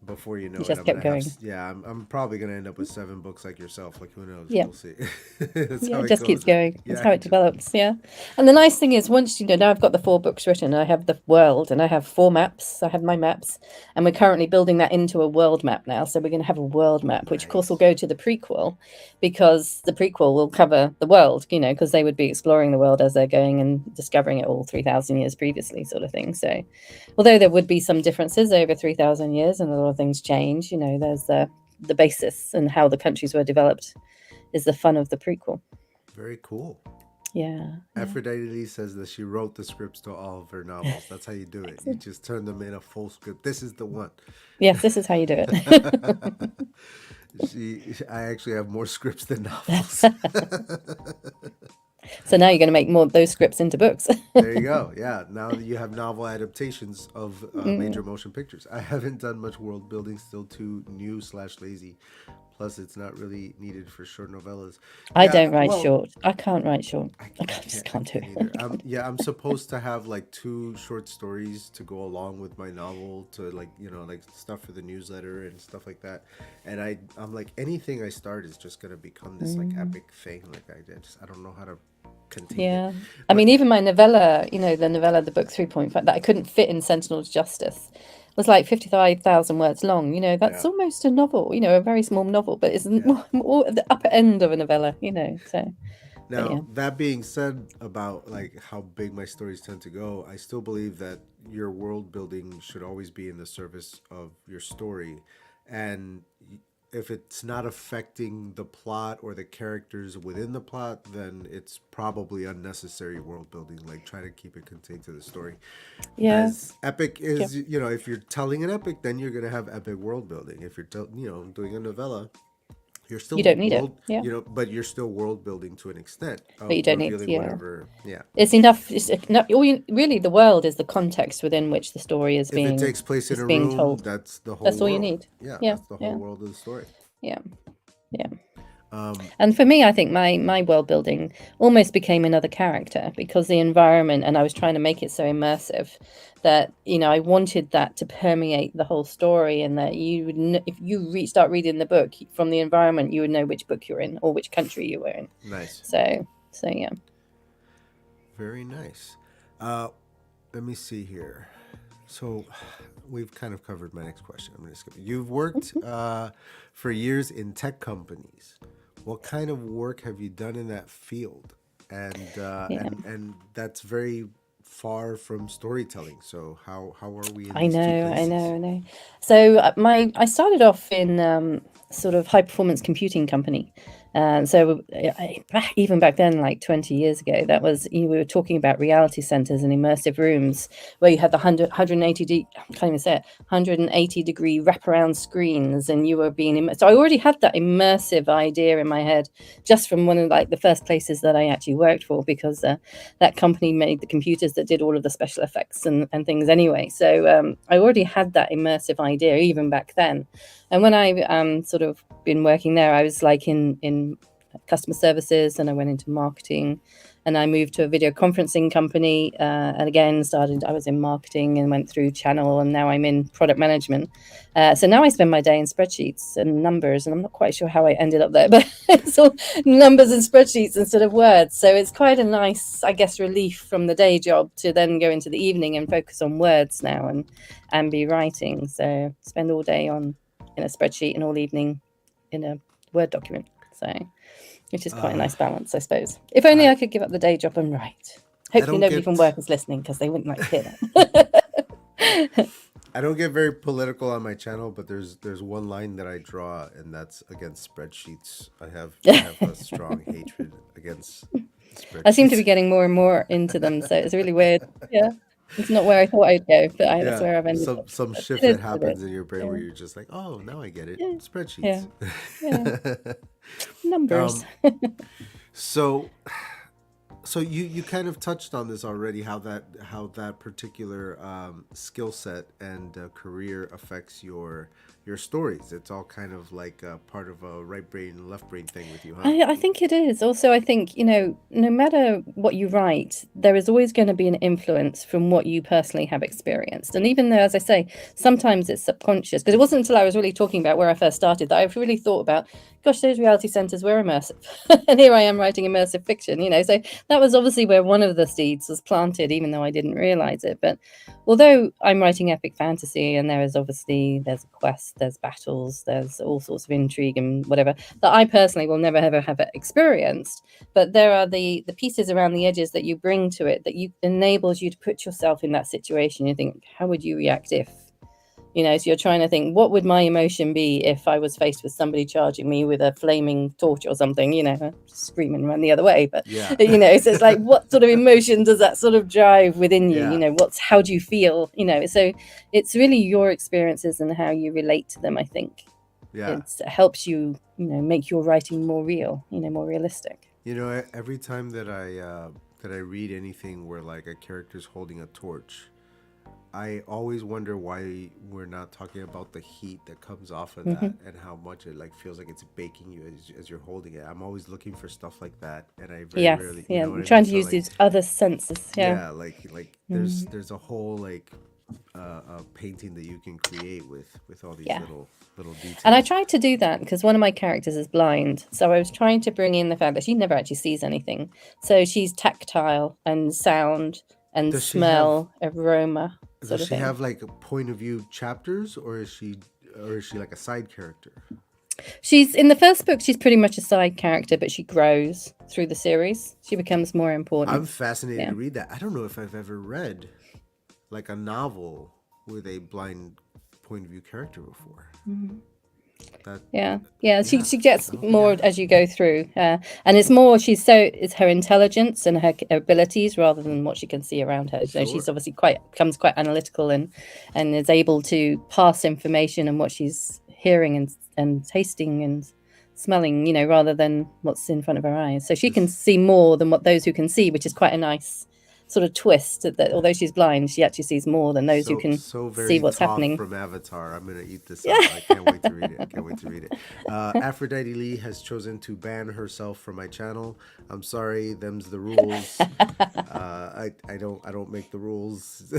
B: before you know
C: It
B: it,
C: just
B: I'm
C: kept
B: gonna have
C: going.
B: yeah, I'm probably gonna end up with 7 books like yourself. Like who knows?
C: Yeah.
B: We'll see. That's
C: Yeah,
B: how
C: it
B: it
C: just keeps
B: goes.
C: going. That's
B: Yeah,
C: how it develops. Yeah. And the nice thing is, once you know, now I've got the 4 books written, I have the world and I have 4 maps. I have my maps, and we're currently building that into a world map now. So we're going to have a world map, which of course will
B: nice.
C: go to the prequel, because the prequel will cover the world, you know, because they would be exploring the world as they're going and discovering it all 3,000 years previously, sort of thing. So, although there would be some differences over 3,000 years and a lot of things change, you know, there's the basis and how the countries were developed is the fun of the prequel.
B: Very cool.
C: Yeah, yeah.
B: Aphrodite says that she wrote the scripts to all of her novels. That's how you do it. You just turn them in a full script. This is the one.
C: Yes, this is how you do it.
B: I actually have more scripts than novels.
C: So now you're going to make more of those scripts into books.
B: There you go. Yeah, now that you have novel adaptations of
C: Mm.
B: major motion pictures. I haven't done much world building. Still too new slash lazy. Plus, it's not really needed for short novellas.
C: I
B: Yeah,
C: don't write
B: well,
C: short. I can't write short.
B: I
C: Just
B: can't. I
C: can't do
B: can't either.
C: it.
B: Yeah, I'm supposed to have like 2 short stories to go along with my novel to like you know like stuff for the newsletter and stuff like that. And I'm like anything I start is just gonna become this like
C: Mm.
B: epic thing. Like I don't know how to contain it.
C: Yeah. I
B: But
C: mean, even my novella, you know, the novella, the book 3.5, that I couldn't fit in Sentinels Justice, was like 55,000 words long. You know, that's
B: yeah,
C: almost a novel, you know, a very small novel, but it's
B: yeah.
C: more at the upper end of a novella, you know. So, but yeah.
B: Now, that being said about like how big my stories tend to go, I still believe that your world building should always be in the service of your story. And if it's not affecting the plot or the characters within the plot, then it's probably unnecessary world building. Like try to keep it contained to the story.
C: Yeah.
B: As epic
C: Yeah.
B: is, you know, if you're telling an epic, then you're gonna have epic world building. If you're, you know, doing a novella, you're
C: You
B: still
C: don't need it.
B: world
C: Yeah.
B: you know but you're still world building to an extent
C: But
B: of
C: you don't need,
B: revealing
C: yeah.
B: whatever. Yeah,
C: It's enough. It's enough. All you, really, the world is the context within which the story
B: if it takes place in
C: is
B: a
C: being
B: room,
C: told.
B: that's the whole
C: That's all you
B: world.
C: need.
B: Yeah,
C: Yeah.
B: that's the whole
C: Yeah.
B: world of the story.
C: Yeah. Yeah.
B: um
C: And for me, I think my world building almost became another character, because the environment, and I was trying to make it so immersive that, you know, I wanted that to permeate the whole story, and that you would if you start reading the book from the environment, you would know which book you're in or which country you were in.
B: Nice.
C: So yeah.
B: Very nice. uh Let me see here. So we've kind of covered my next question. I'm gonna skip it. You've worked for years in tech companies. What kind of work have you done in that field?
C: Yeah.
B: And that's very far from storytelling. So how are we in
C: I
B: these two
C: know, I
B: places?
C: know, I know. So I started off in sort of high performance computing company, and so even back then, like 20 years ago, that was, you we were talking about reality centers and immersive rooms where you had the 180 I can't even say it, 180-degree wraparound screens, and you were being so I already had that immersive idea in my head just from one of like the first places that I actually worked for, because that company made the computers that did all of the special effects and things anyway. So I already had that immersive idea even back then. And when I sort of been working there, I was like in customer services, and I went into marketing, and I moved to a video conferencing company, and again I was in marketing and went through channel, and now I'm in product management. So now I spend my day in spreadsheets and numbers, and I'm not quite sure how I ended up there, but it's all numbers and spreadsheets instead of words. So it's quite a nice, I guess, relief from the day job to then go into the evening and focus on words now and be writing. So spend all day in a spreadsheet and all evening in a Word document. So, which is quite a nice balance, I suppose. If only I could give up the day job and write.
B: I
C: Hopefully
B: don't
C: nobody from
B: get
C: work is listening, because they wouldn't like to hear that.
B: I don't get very political on my channel, but there's one line that I draw, and that's against spreadsheets. I have a strong hatred against
C: I seem to be
B: Spreadsheets.
C: getting more and more into them, so it's really weird. Yeah, it's not where I thought I'd go, but that's
B: Yeah,
C: where I've ended up.
B: some
C: But
B: shift
C: it is
B: that
C: what it is.
B: happens in your brain
C: Yeah,
B: where you're just like, oh, now I get it.
C: yeah, yeah,
B: Spreadsheets.
C: yeah. Numbers.
B: um, so so you kind of touched on this already, how that particular skill set and career affects your stories. It's all kind of like part of a right brain left brain thing with you, huh?
C: I think it is. Also, I think, no matter what you write, there is always going to be an influence from what you personally have experienced. And even though, as I say, sometimes it's subconscious, because it wasn't until I was really talking about where I first started that I really thought about, gosh, those reality centers were immersive. And here I am writing immersive fiction, So that was obviously where one of the seeds was planted, even though I didn't realize it. But although I'm writing epic fantasy and there's a quest, there's battles, there's all sorts of intrigue and whatever that I personally will never ever have experienced, but there are the pieces around the edges that you bring to it that enables you to put yourself in that situation. You think, how would you react if, so you're trying to think, what would my emotion be if I was faced with somebody charging me with a flaming torch or something, scream and run the other way. But,
B: Yeah.
C: so it's like, what sort of emotion does that sort of drive within you?
B: Yeah.
C: How do you feel? So it's really your experiences and how you relate to them, I think.
B: Yeah.
C: It helps you, make your writing more real, more realistic.
B: Every time that I read anything where like a character's holding a torch, I always wonder why we're not talking about the heat that comes off of that and how much it like feels like it's baking you as you're holding it. I'm always looking for stuff like that, and I very
C: Yes,
B: rarely,
C: yeah,
B: know what I
C: trying
B: mean?
C: to
B: So
C: use
B: like,
C: these other senses. Yeah.
B: like there's a whole like painting that you can create with all these
C: Yeah.
B: little details.
C: And I tried to do that because one of my characters is blind. So I was trying to bring in the fact that she never actually sees anything. So she's tactile and sound and
B: Does she
C: smell, aroma
B: Does
C: sort of
B: she
C: thing.
B: have like a point of view chapters, or is she like a side character?
C: She's in the first book, she's pretty much a side character, but she grows through the series. She becomes more important.
B: I'm fascinated
C: Yeah.
B: to read that. I don't know if I've ever read like a novel with a blind point of view character before. That
C: Yeah. She gets
B: Oh,
C: more
B: yeah.
C: as you go through, and it's more it's her intelligence and her abilities rather than what she can see around her. So she's
B: Sure.
C: obviously becomes quite analytical and is able to pass information and what she's hearing and tasting and smelling, rather than what's in front of her eyes. So she can see more than what those who can see, which is quite a nice sort of twist that although she's blind, she actually sees more than those who can
B: so very
C: see what's
B: Toph
C: happening.
B: from Avatar. I'm gonna eat this up. I can't wait to read it. I can't wait to read it. Aphrodite Lee has chosen to ban herself from my channel. I'm sorry, them's the rules. I don't make the rules.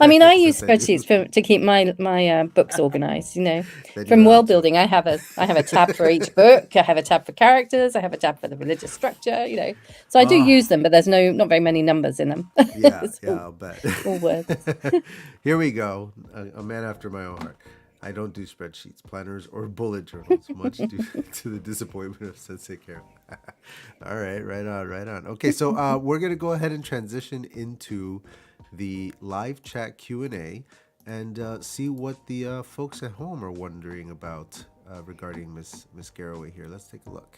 C: I mean, I use
B: Yes, I do.
C: spreadsheets to keep my books organized.
B: Then
C: From
B: you're
C: world
B: allowed to.
C: building, I have a tab for each book. I have a tab for characters. I have a tab for the religious structure. So I do use them, but there's not very many numbers in them.
B: Yeah,
C: It's
B: I'll bet.
C: all words.
B: Here we go. A man after my own heart. I don't do spreadsheets, planners, or bullet journals, much due to the disappointment of Sensei Carol. All right, right on. Okay, so we're going to go ahead and transition into the live chat Q&A and see what the folks at home are wondering about regarding Miss Garraway here. Let's take a look.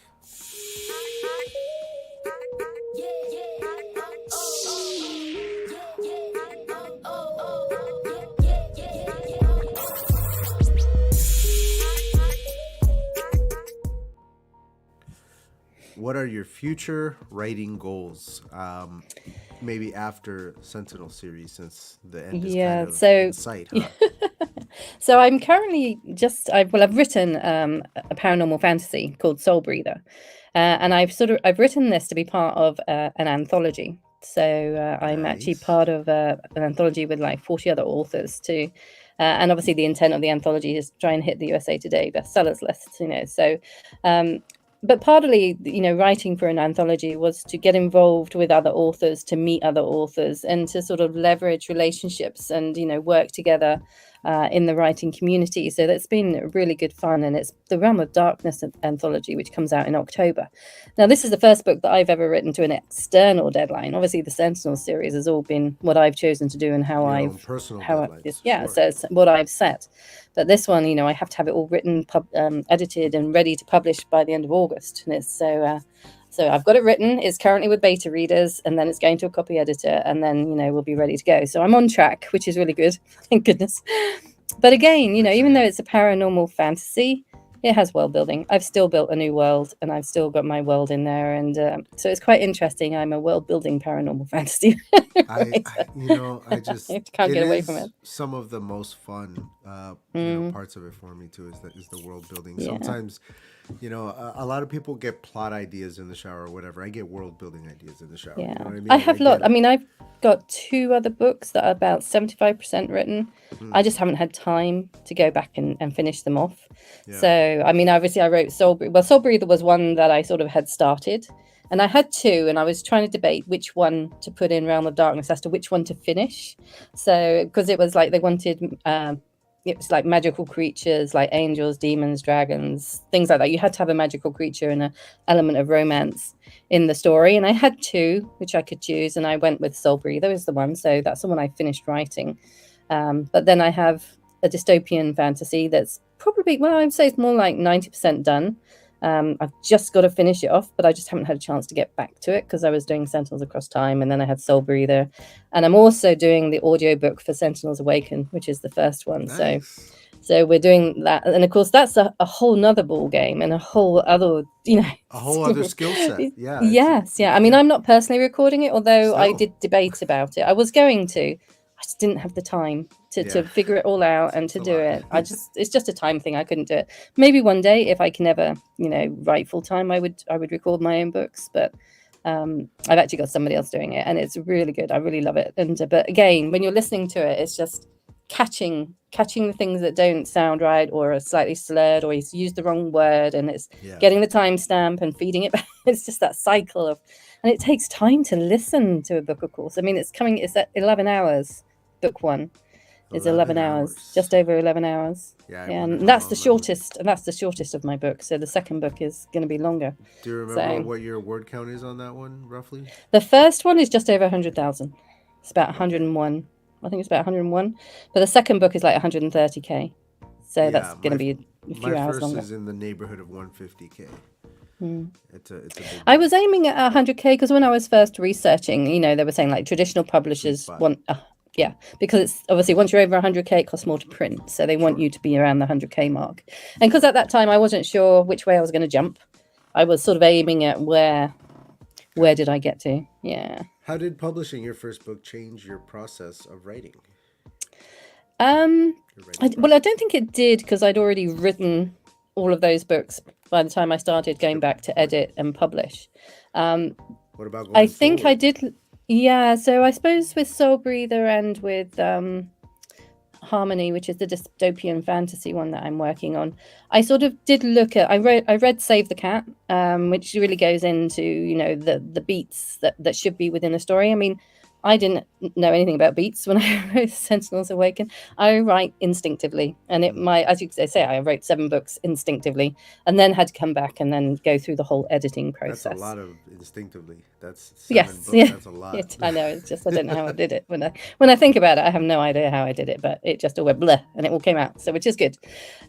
B: What are your future writing goals? Maybe after Sentinel series, since the end is kind of in sight, huh?
C: So I'm currently I've written a paranormal fantasy called Soul Breather, and I've written this to be part of an anthology. So I'm actually
B: Nice.
C: part of an anthology with like 40 other authors too. And obviously the intent of the anthology is to try and hit the USA Today bestsellers lists, So, but partly, writing for an anthology was to get involved with other authors, to meet other authors, and to sort of leverage relationships and, work together in the writing community. So that's been really good fun. And it's the Realm of Darkness anthology, which comes out in October. Now, this is the first book that I've ever written to an external deadline. Obviously, the Sentinels series has all been what I've chosen to do and how
B: Your own personal deadlines. Sure.
C: So it's what I've set. But this one, I have to have it all written, edited, and ready to publish by the end of August. And it's So I've got it written. It's currently with beta readers, and then it's going to a copy editor, and then, we'll be ready to go. So I'm on track, which is really good. Thank goodness. But again, even though it's a paranormal fantasy, it has world building. I've still built a new world, and I've still got my world in there, and so it's quite interesting. I'm a world building paranormal fantasy.
B: I just
C: can't get away
B: is
C: from it.
B: Some of the most fun parts of it for me too is the world building.
C: Yeah.
B: Sometimes, a lot of people get plot ideas in the shower or whatever. I get world building ideas in the shower.
C: Yeah,
B: You know what I mean?
C: I have lot. I mean, I've got 2 other books that are about 75% written. I just haven't had time to go back and finish them off.
B: Yeah.
C: So, I mean, obviously I wrote Soul Breather. Well, Soul Breather was one that I sort of had started, and I had 2, and I was trying to debate which one to put in Realm of Darkness as to which one to finish. So, because it was like they wanted, it was like magical creatures, like angels, demons, dragons, things like that. You had to have a magical creature and an element of romance in the story. And I had 2, which I could choose, and I went with Soul Breather is the one. So that's the one I finished writing. But then I have a dystopian fantasy that's probably, well, I'd say it's more like 90% done. I've just got to finish it off, but I just haven't had a chance to get back to it because I was doing Sentinels Across Time, and then I had Soul Breather, and I'm also doing the audiobook for Sentinels Awaken, which is the first one.
B: Nice.
C: So we're doing that, and of course that's a whole nother ball game and a whole other,
B: A whole other skill set. Yeah.
C: Yes, yeah. I mean, I'm not personally recording it, although I
B: Still.
C: did debate about it. I was going to. I just didn't have the time to figure it all out and to
B: It's a
C: do
B: lot.
C: it. It's just a time thing. I couldn't do it. Maybe one day, if I can ever, write full time, I would record my own books. But I've actually got somebody else doing it, and it's really good. I really love it. And but again, when you're listening to it, it's just catching the things that don't sound right or are slightly slurred, or he's used the wrong word, and it's getting the timestamp and feeding it back. It's just that cycle of, and it takes time to listen to a book, of course. I mean, it's at 11 hours. Book 1 is 11 hours, just over 11 hours.
B: Yeah,
C: and that's the shortest, of my books. So the second book is going to be longer.
B: Do you remember what your word count is on that one, roughly?
C: The first one is just over 100,000. It's about 101. I think it's about 101. But the second book is like 130k. So that's going to be a few hours longer.
B: My first is in the neighborhood of 150k. It's a big
C: I was aiming at 100k because when I was first researching, they were saying like traditional publishers want, because it's obviously once you're over 100k, it costs more to print. So they want you to be around the 100k mark. And because at that time I wasn't sure which way I was going to jump, I was sort of aiming at where did I get to? Yeah.
B: How did publishing your first book change your process of writing?
C: I don't think it did because I'd already written all of those books by the time I started going back to edit and publish.
B: What about going
C: I think
B: forward?
C: I did. Yeah. So I suppose with Soul Breather and with Harmony, which is the dystopian fantasy one that I'm working on, I sort of did look at. I read Save the Cat, which really goes into the beats that should be within a story. I mean, I didn't know anything about beats when I wrote Sentinels Awaken. I write instinctively, and as you say, I wrote 7 books instinctively, and then had to come back and then go through the whole editing process.
B: That's a lot of instinctively. That's 7 books.
C: Yeah.
B: That's a lot.
C: I know. It's just I don't know how I did it. When I think about it, I have no idea how I did it, but it just all went bleh, and it all came out, so which is good.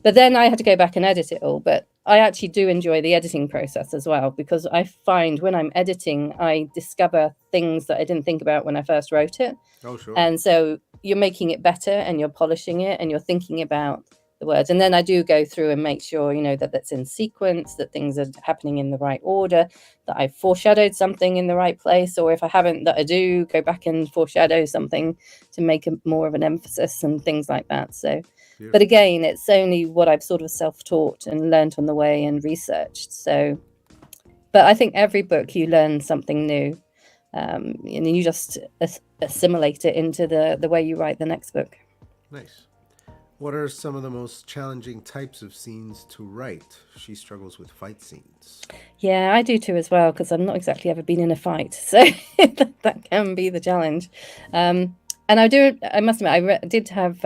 C: But then I had to go back and edit it all. But I actually do enjoy the editing process as well, because I find when I'm editing, I discover things that I didn't think about when I first wrote it.
B: Oh, sure.
C: And so you're making it better, and you're polishing it, and you're thinking about the words. And then I do go through and make sure, that that's in sequence, that things are happening in the right order, that I've foreshadowed something in the right place, or if I haven't, that I do go back and foreshadow something to make more of an emphasis and things like that. So,
B: Beautiful.
C: But again, it's only what I've sort of self-taught and learned on the way and researched. So, but I think every book you learn something new, and you just assimilate it into the way you write the next book.
B: Nice. What are some of the most challenging types of scenes to write? She struggles with fight scenes.
C: Yeah, I do too as well, because I've not exactly ever been in a fight. So that can be the challenge. And I must admit, I did have,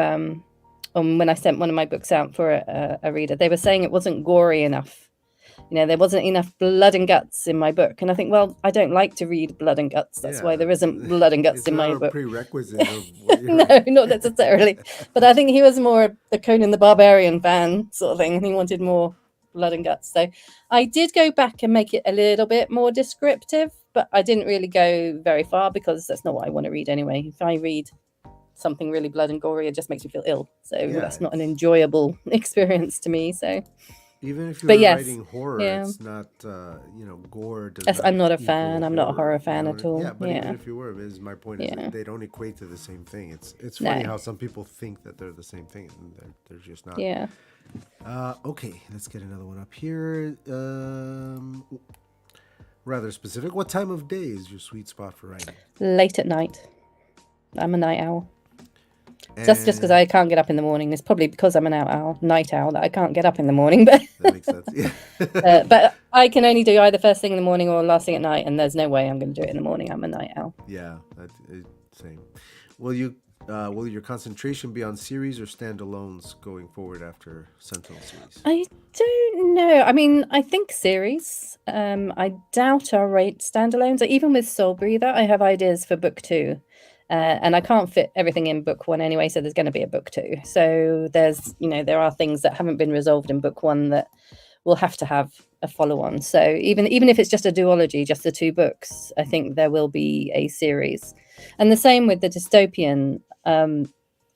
C: when I sent one of my books out for a reader, they were saying it wasn't gory enough. There wasn't enough blood and guts in my book. And I think, well, I don't like to read blood and guts. That's why there isn't blood and guts in my book.
B: It's not a prerequisite of what you're
C: No, not necessarily. But I think he was more a Conan the Barbarian fan sort of thing. And he wanted more blood and guts. So I did go back and make it a little bit more descriptive, but I didn't really go very far because that's not what I want to read anyway. If I read something really blood and gory, it just makes me feel ill. So that's not an enjoyable experience to me. So
B: even if you're writing horror, it's not, gore.
C: I'm not a fan. I'm not a horror fan at all.
B: Yeah, but even if you were, my point is that they don't equate to the same thing. It's funny how some people think that they're the same thing, and they're just not.
C: Yeah.
B: Okay, let's get another one up here. Rather specific. What time of day is your sweet spot for writing?
C: Late at night. I'm a night owl. Just because I can't get up in the morning. It's probably because I'm an night owl, that I can't get up in the morning. But
B: that makes sense. Yeah.
C: But I can only do either first thing in the morning or last thing at night, and there's no way I'm going to do it in the morning. I'm a night owl.
B: Yeah, same. Will your concentration be on series or standalones going forward after Sentinel series?
C: I don't know. I mean, I think series. I doubt I'll rate standalones. Even with Soul Breather, I have ideas for book 2. And I can't fit everything in book 1 anyway, so there's going to be a book 2. So there are things that haven't been resolved in book 1 that will have to have a follow-on. So even if it's just a duology, just the 2 books, I think there will be a series. And the same with the dystopian.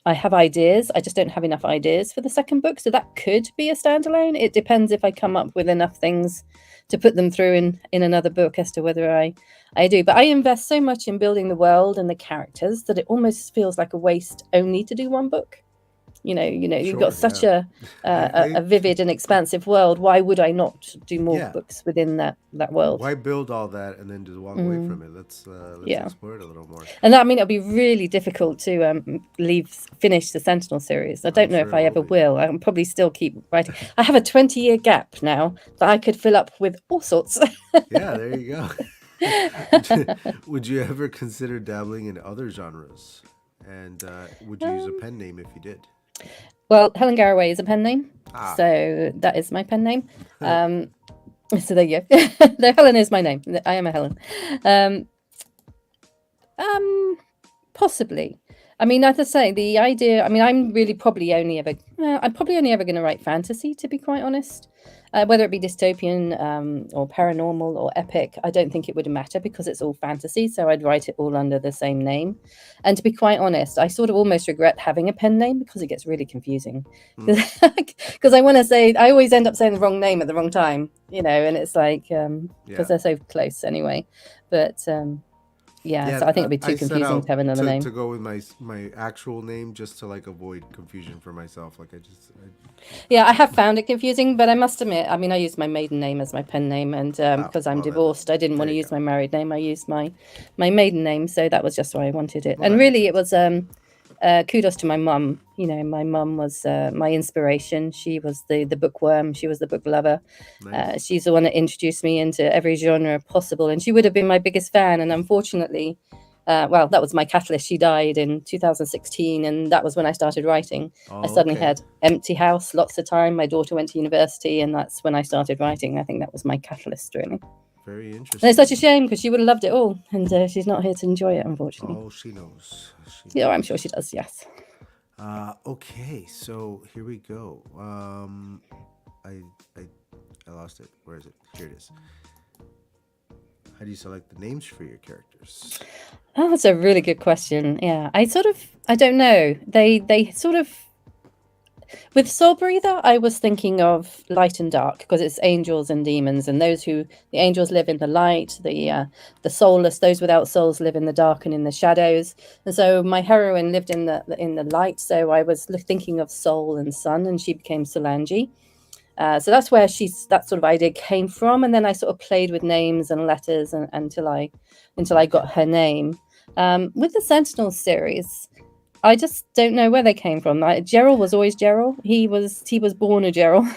C: I have ideas. I just don't have enough ideas for the second book, so that could be a standalone. It depends if I come up with enough things to put them through in another book as to whether I do. But I invest so much in building the world and the characters that it almost feels like a waste only to do one book. You've got such a vivid and expansive world. Why would I not do more books within that world?
B: Why build all that and then just walk away from it? Let's explore it a little more.
C: And it'll be really difficult to finish the Sentinel series. I don't know if I ever will. I'll probably still keep writing. I have a 20-year gap now that I could fill up with all sorts.
B: Yeah, there you go. Would you ever consider dabbling in other genres? And would you use a pen name if you did?
C: Well, Helen Garraway is a pen name, so that is my pen name. So there you go. Helen is my name. I am a Helen. Possibly. I mean, as I say, the idea. I mean, I'm probably only ever going to write fantasy, to be quite honest. Whether it be dystopian or paranormal or epic, I don't think it would matter because it's all fantasy. So I'd write it all under the same name. And to be quite honest, I sort of almost regret having a pen name because it gets really confusing. Because I want to say, I always end up saying the wrong name at the wrong time, and it's like, because they're so close anyway. But so I think it'd be too confusing to have another name.
B: To go with my actual name just to avoid confusion for myself.
C: I have found it confusing, but I must admit, I mean, I used my maiden name as my pen name, and because I'm divorced, I didn't want to use my married name. I used my maiden name, so that was just why I wanted it. And really, it was kudos to my mum. My mum was my inspiration. She was the bookworm. She was the book lover. Nice. She's the one that introduced me into every genre possible, and she would have been my biggest fan. And unfortunately, that was my catalyst. She died in 2016, and that was when I started writing. I suddenly had empty house, lots of time. My daughter went to university, and that's when I started writing. I think that was my catalyst, really.
B: Very interesting.
C: And it's such a shame because she would have loved it all, and she's not here to enjoy it, unfortunately.
B: Oh, she knows.
C: I'm sure she does. Yes.
B: Okay, so here we go. I lost it. Where is it? Here it is. How do you select the names for your characters?
C: Oh, that's a really good question. Yeah, I don't know. They sort of, with Soul Breather, I was thinking of light and dark because it's angels and demons, and the angels live in the light, the soulless, those without souls live in the dark and in the shadows. And so my heroine lived in the light, so I was thinking of soul and sun, and she became Solange. So that's where that sort of idea came from, and then I sort of played with names and letters until I got her name. With the Sentinels series, I just don't know where they came from. Gerald was always Gerald. He was born a Gerald.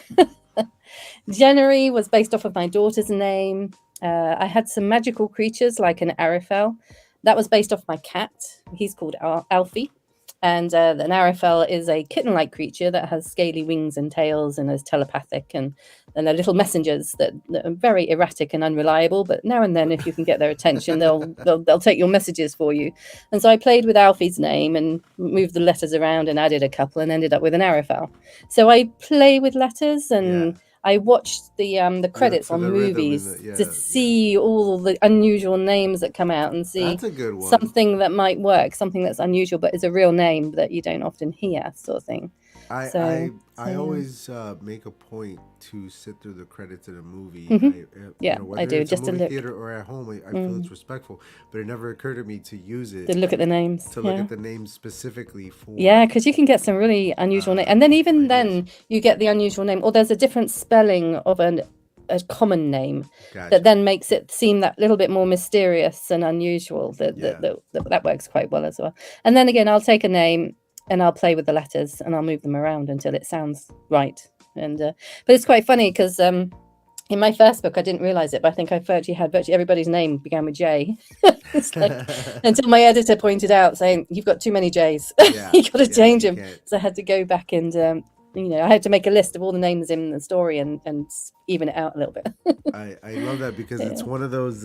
C: January was based off of my daughter's name. I had some magical creatures like an Arifel. That was based off my cat. He's called Alfie. And an Arifel is a kitten-like creature that has scaly wings and tails and is telepathic, and they're little messengers that are very erratic and unreliable. But now and then, if you can get their attention, they'll take your messages for you. And so I played with Alfie's name and moved the letters around and added a couple and ended up with an Arifel. So I play with letters, and I watched the credits
B: for
C: on
B: the rhythm
C: movies
B: and
C: to see all the unusual names that come out and see
B: That's a good one.
C: something that might work, something that's unusual but is a real name that you don't often hear, sort of thing.
B: I
C: yeah.
B: always make a point to sit through the credits in a movie.
C: Yeah,
B: Whether
C: I do,
B: it's a
C: just to
B: movie
C: look.
B: theater or at home, I feel it's respectful. But it never occurred to me to use it
C: To look at the names.
B: to look at the names specifically for.
C: Yeah, because you can get some really unusual names, and then even then you get the unusual name, or there's a different spelling of a common name that then makes it seem that little bit more mysterious and unusual. That works quite well as well. And then again, I'll take a name and I'll play with the letters and I'll move them around until it sounds right. And but it's quite funny because in my first book, I didn't realize it, but I think I virtually everybody's name began with J. It's like, until my editor pointed out saying, "You've got too many J's. You've got to change them." So I had to go back and I had to make a list of all the names in the story and even it out a little bit.
B: I love that because it's one of those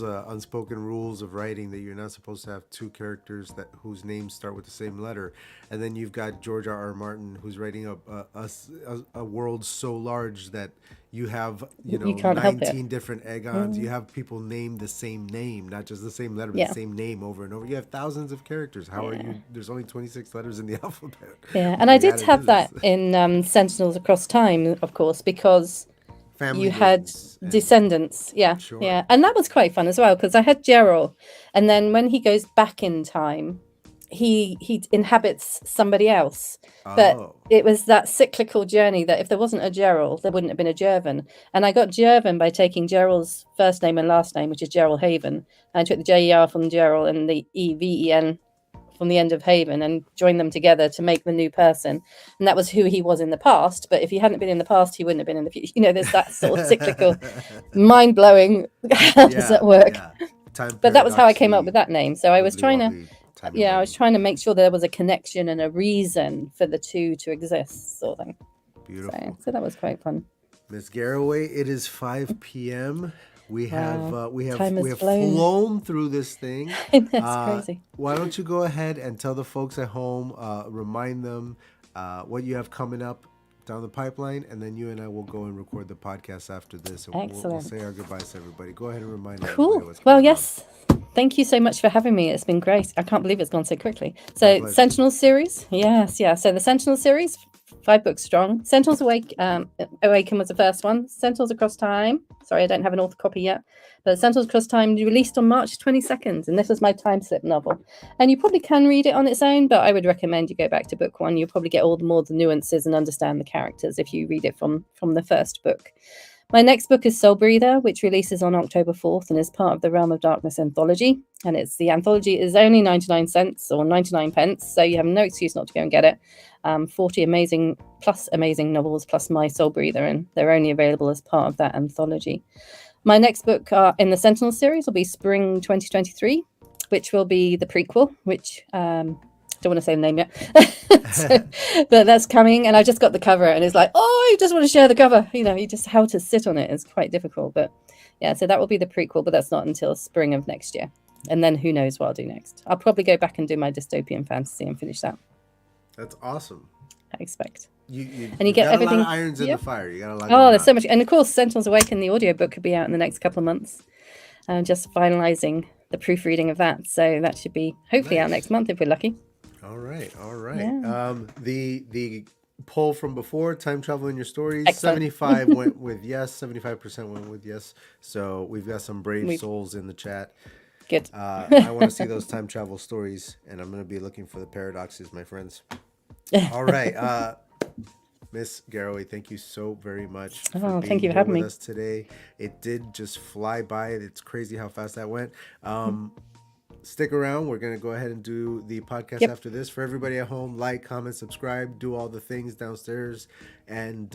B: unspoken rules of writing that you're not supposed to have two characters whose names start with the same letter, and then you've got George R.R. Martin who's writing a world so large that you have you can't 19 different Egons. You have people named the same name, not just the same letter, but the same name over and over. You have thousands of characters. How are you? There's only 26 letters in the alphabet.
C: Yeah, and I did have that in Sentinels Across Time, of course, because you had descendants. Yeah, yeah, and that was quite fun as well because I had Gerald, and then when he goes back in time, he inhabits somebody else. But it was that cyclical journey that if there wasn't a Gerald, there wouldn't have been a Jervin. And I got Jervin by taking Gerald's first name and last name, which is Gerald Haven. And I took the J-E-R from Gerald and the E-V-E-N from the end of Haven and joined them together to make the new person. And that was who he was in the past. But if he hadn't been in the past, he wouldn't have been in the future. There's that sort of cyclical, mind-blowing, how does that work? But that was how I came up with that name. So I was trying to... I was trying to make sure there was a connection and a reason for the two to exist, sort of thing.
B: Beautiful.
C: So that was quite fun.
B: Miss Garraway, it is 5 p.m. We have flown through this thing.
C: That's crazy.
B: Why don't you go ahead and tell the folks at home, remind them what you have coming up down the pipeline, and then you and I will go and record the podcast after this. And we'll say our goodbyes to everybody. Go ahead and remind everybody what's going on.
C: Yes. Thank you so much for having me. It's been great. I can't believe it's gone so quickly. So Sentinels series. Yes. So the Sentinels series, 5 books strong. Sentinels Awaken was the first one. Sentinels Across Time. Sorry, I don't have an author copy yet. But Sentinels Across Time released on March 22nd. And this was my time slip novel. And you probably can read it on its own, but I would recommend you go back to book 1. You'll probably get all the more the nuances and understand the characters if you read it from the first book. My next book is Soul Breather, which releases on October 4th and is part of the Realm of Darkness anthology. And the anthology is only 99 cents or 99 pence, so you have no excuse not to go and get it. 40 amazing novels plus my Soul Breather, and they're only available as part of that anthology. My next book in the Sentinel series will be Spring 2023, which will be the prequel, which... don't want to say the name yet, but that's coming. And I just got the cover and it's like, oh, you just want to share the cover. How to sit on it is quite difficult. But yeah, so that will be the prequel, but that's not until spring of next year. And then who knows what I'll do next. I'll probably go back and do my dystopian fantasy and finish that.
B: That's awesome.
C: I expect.
B: You
C: get
B: got
C: everything.
B: A lot of irons in the fire. You got a lot.
C: There's so much. And of course, Sentinels Awaken, the audiobook, could be out in the next couple of months. Just finalizing the proofreading of that. So that should be hopefully out next month if we're lucky.
B: All right.
C: Yeah.
B: The poll from before, time travel in your stories,
C: Excellent.
B: 75 went with yes, 75% went with yes. So we've got some brave souls in the chat.
C: Good.
B: I want to see those time travel stories, and I'm going to be looking for the paradoxes, my friends. All right. Miss Garraway, thank you so very much for being here with us today. It did just fly by. It's crazy how fast that went. Stick around. We're going to go ahead and do the podcast after this. For everybody at home, like, comment, subscribe, do all the things downstairs. And,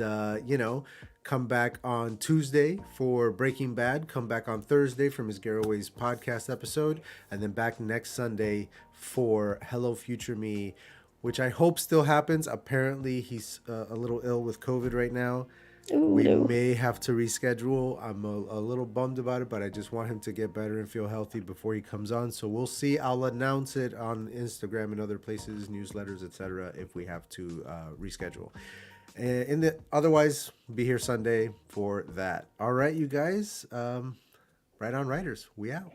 B: come back on Tuesday for Breaking Bad. Come back on Thursday for Ms. Garraway's podcast episode. And then back next Sunday for Hello Future Me, which I hope still happens. Apparently, he's a little ill with COVID right now. We may have to reschedule. I'm a little bummed about it, but I just want him to get better and feel healthy before he comes on. So we'll see. I'll announce it on Instagram and other places, newsletters, etc., if we have to reschedule. In the otherwise, be here Sunday for that. All right, you guys. Right on, writers. We out.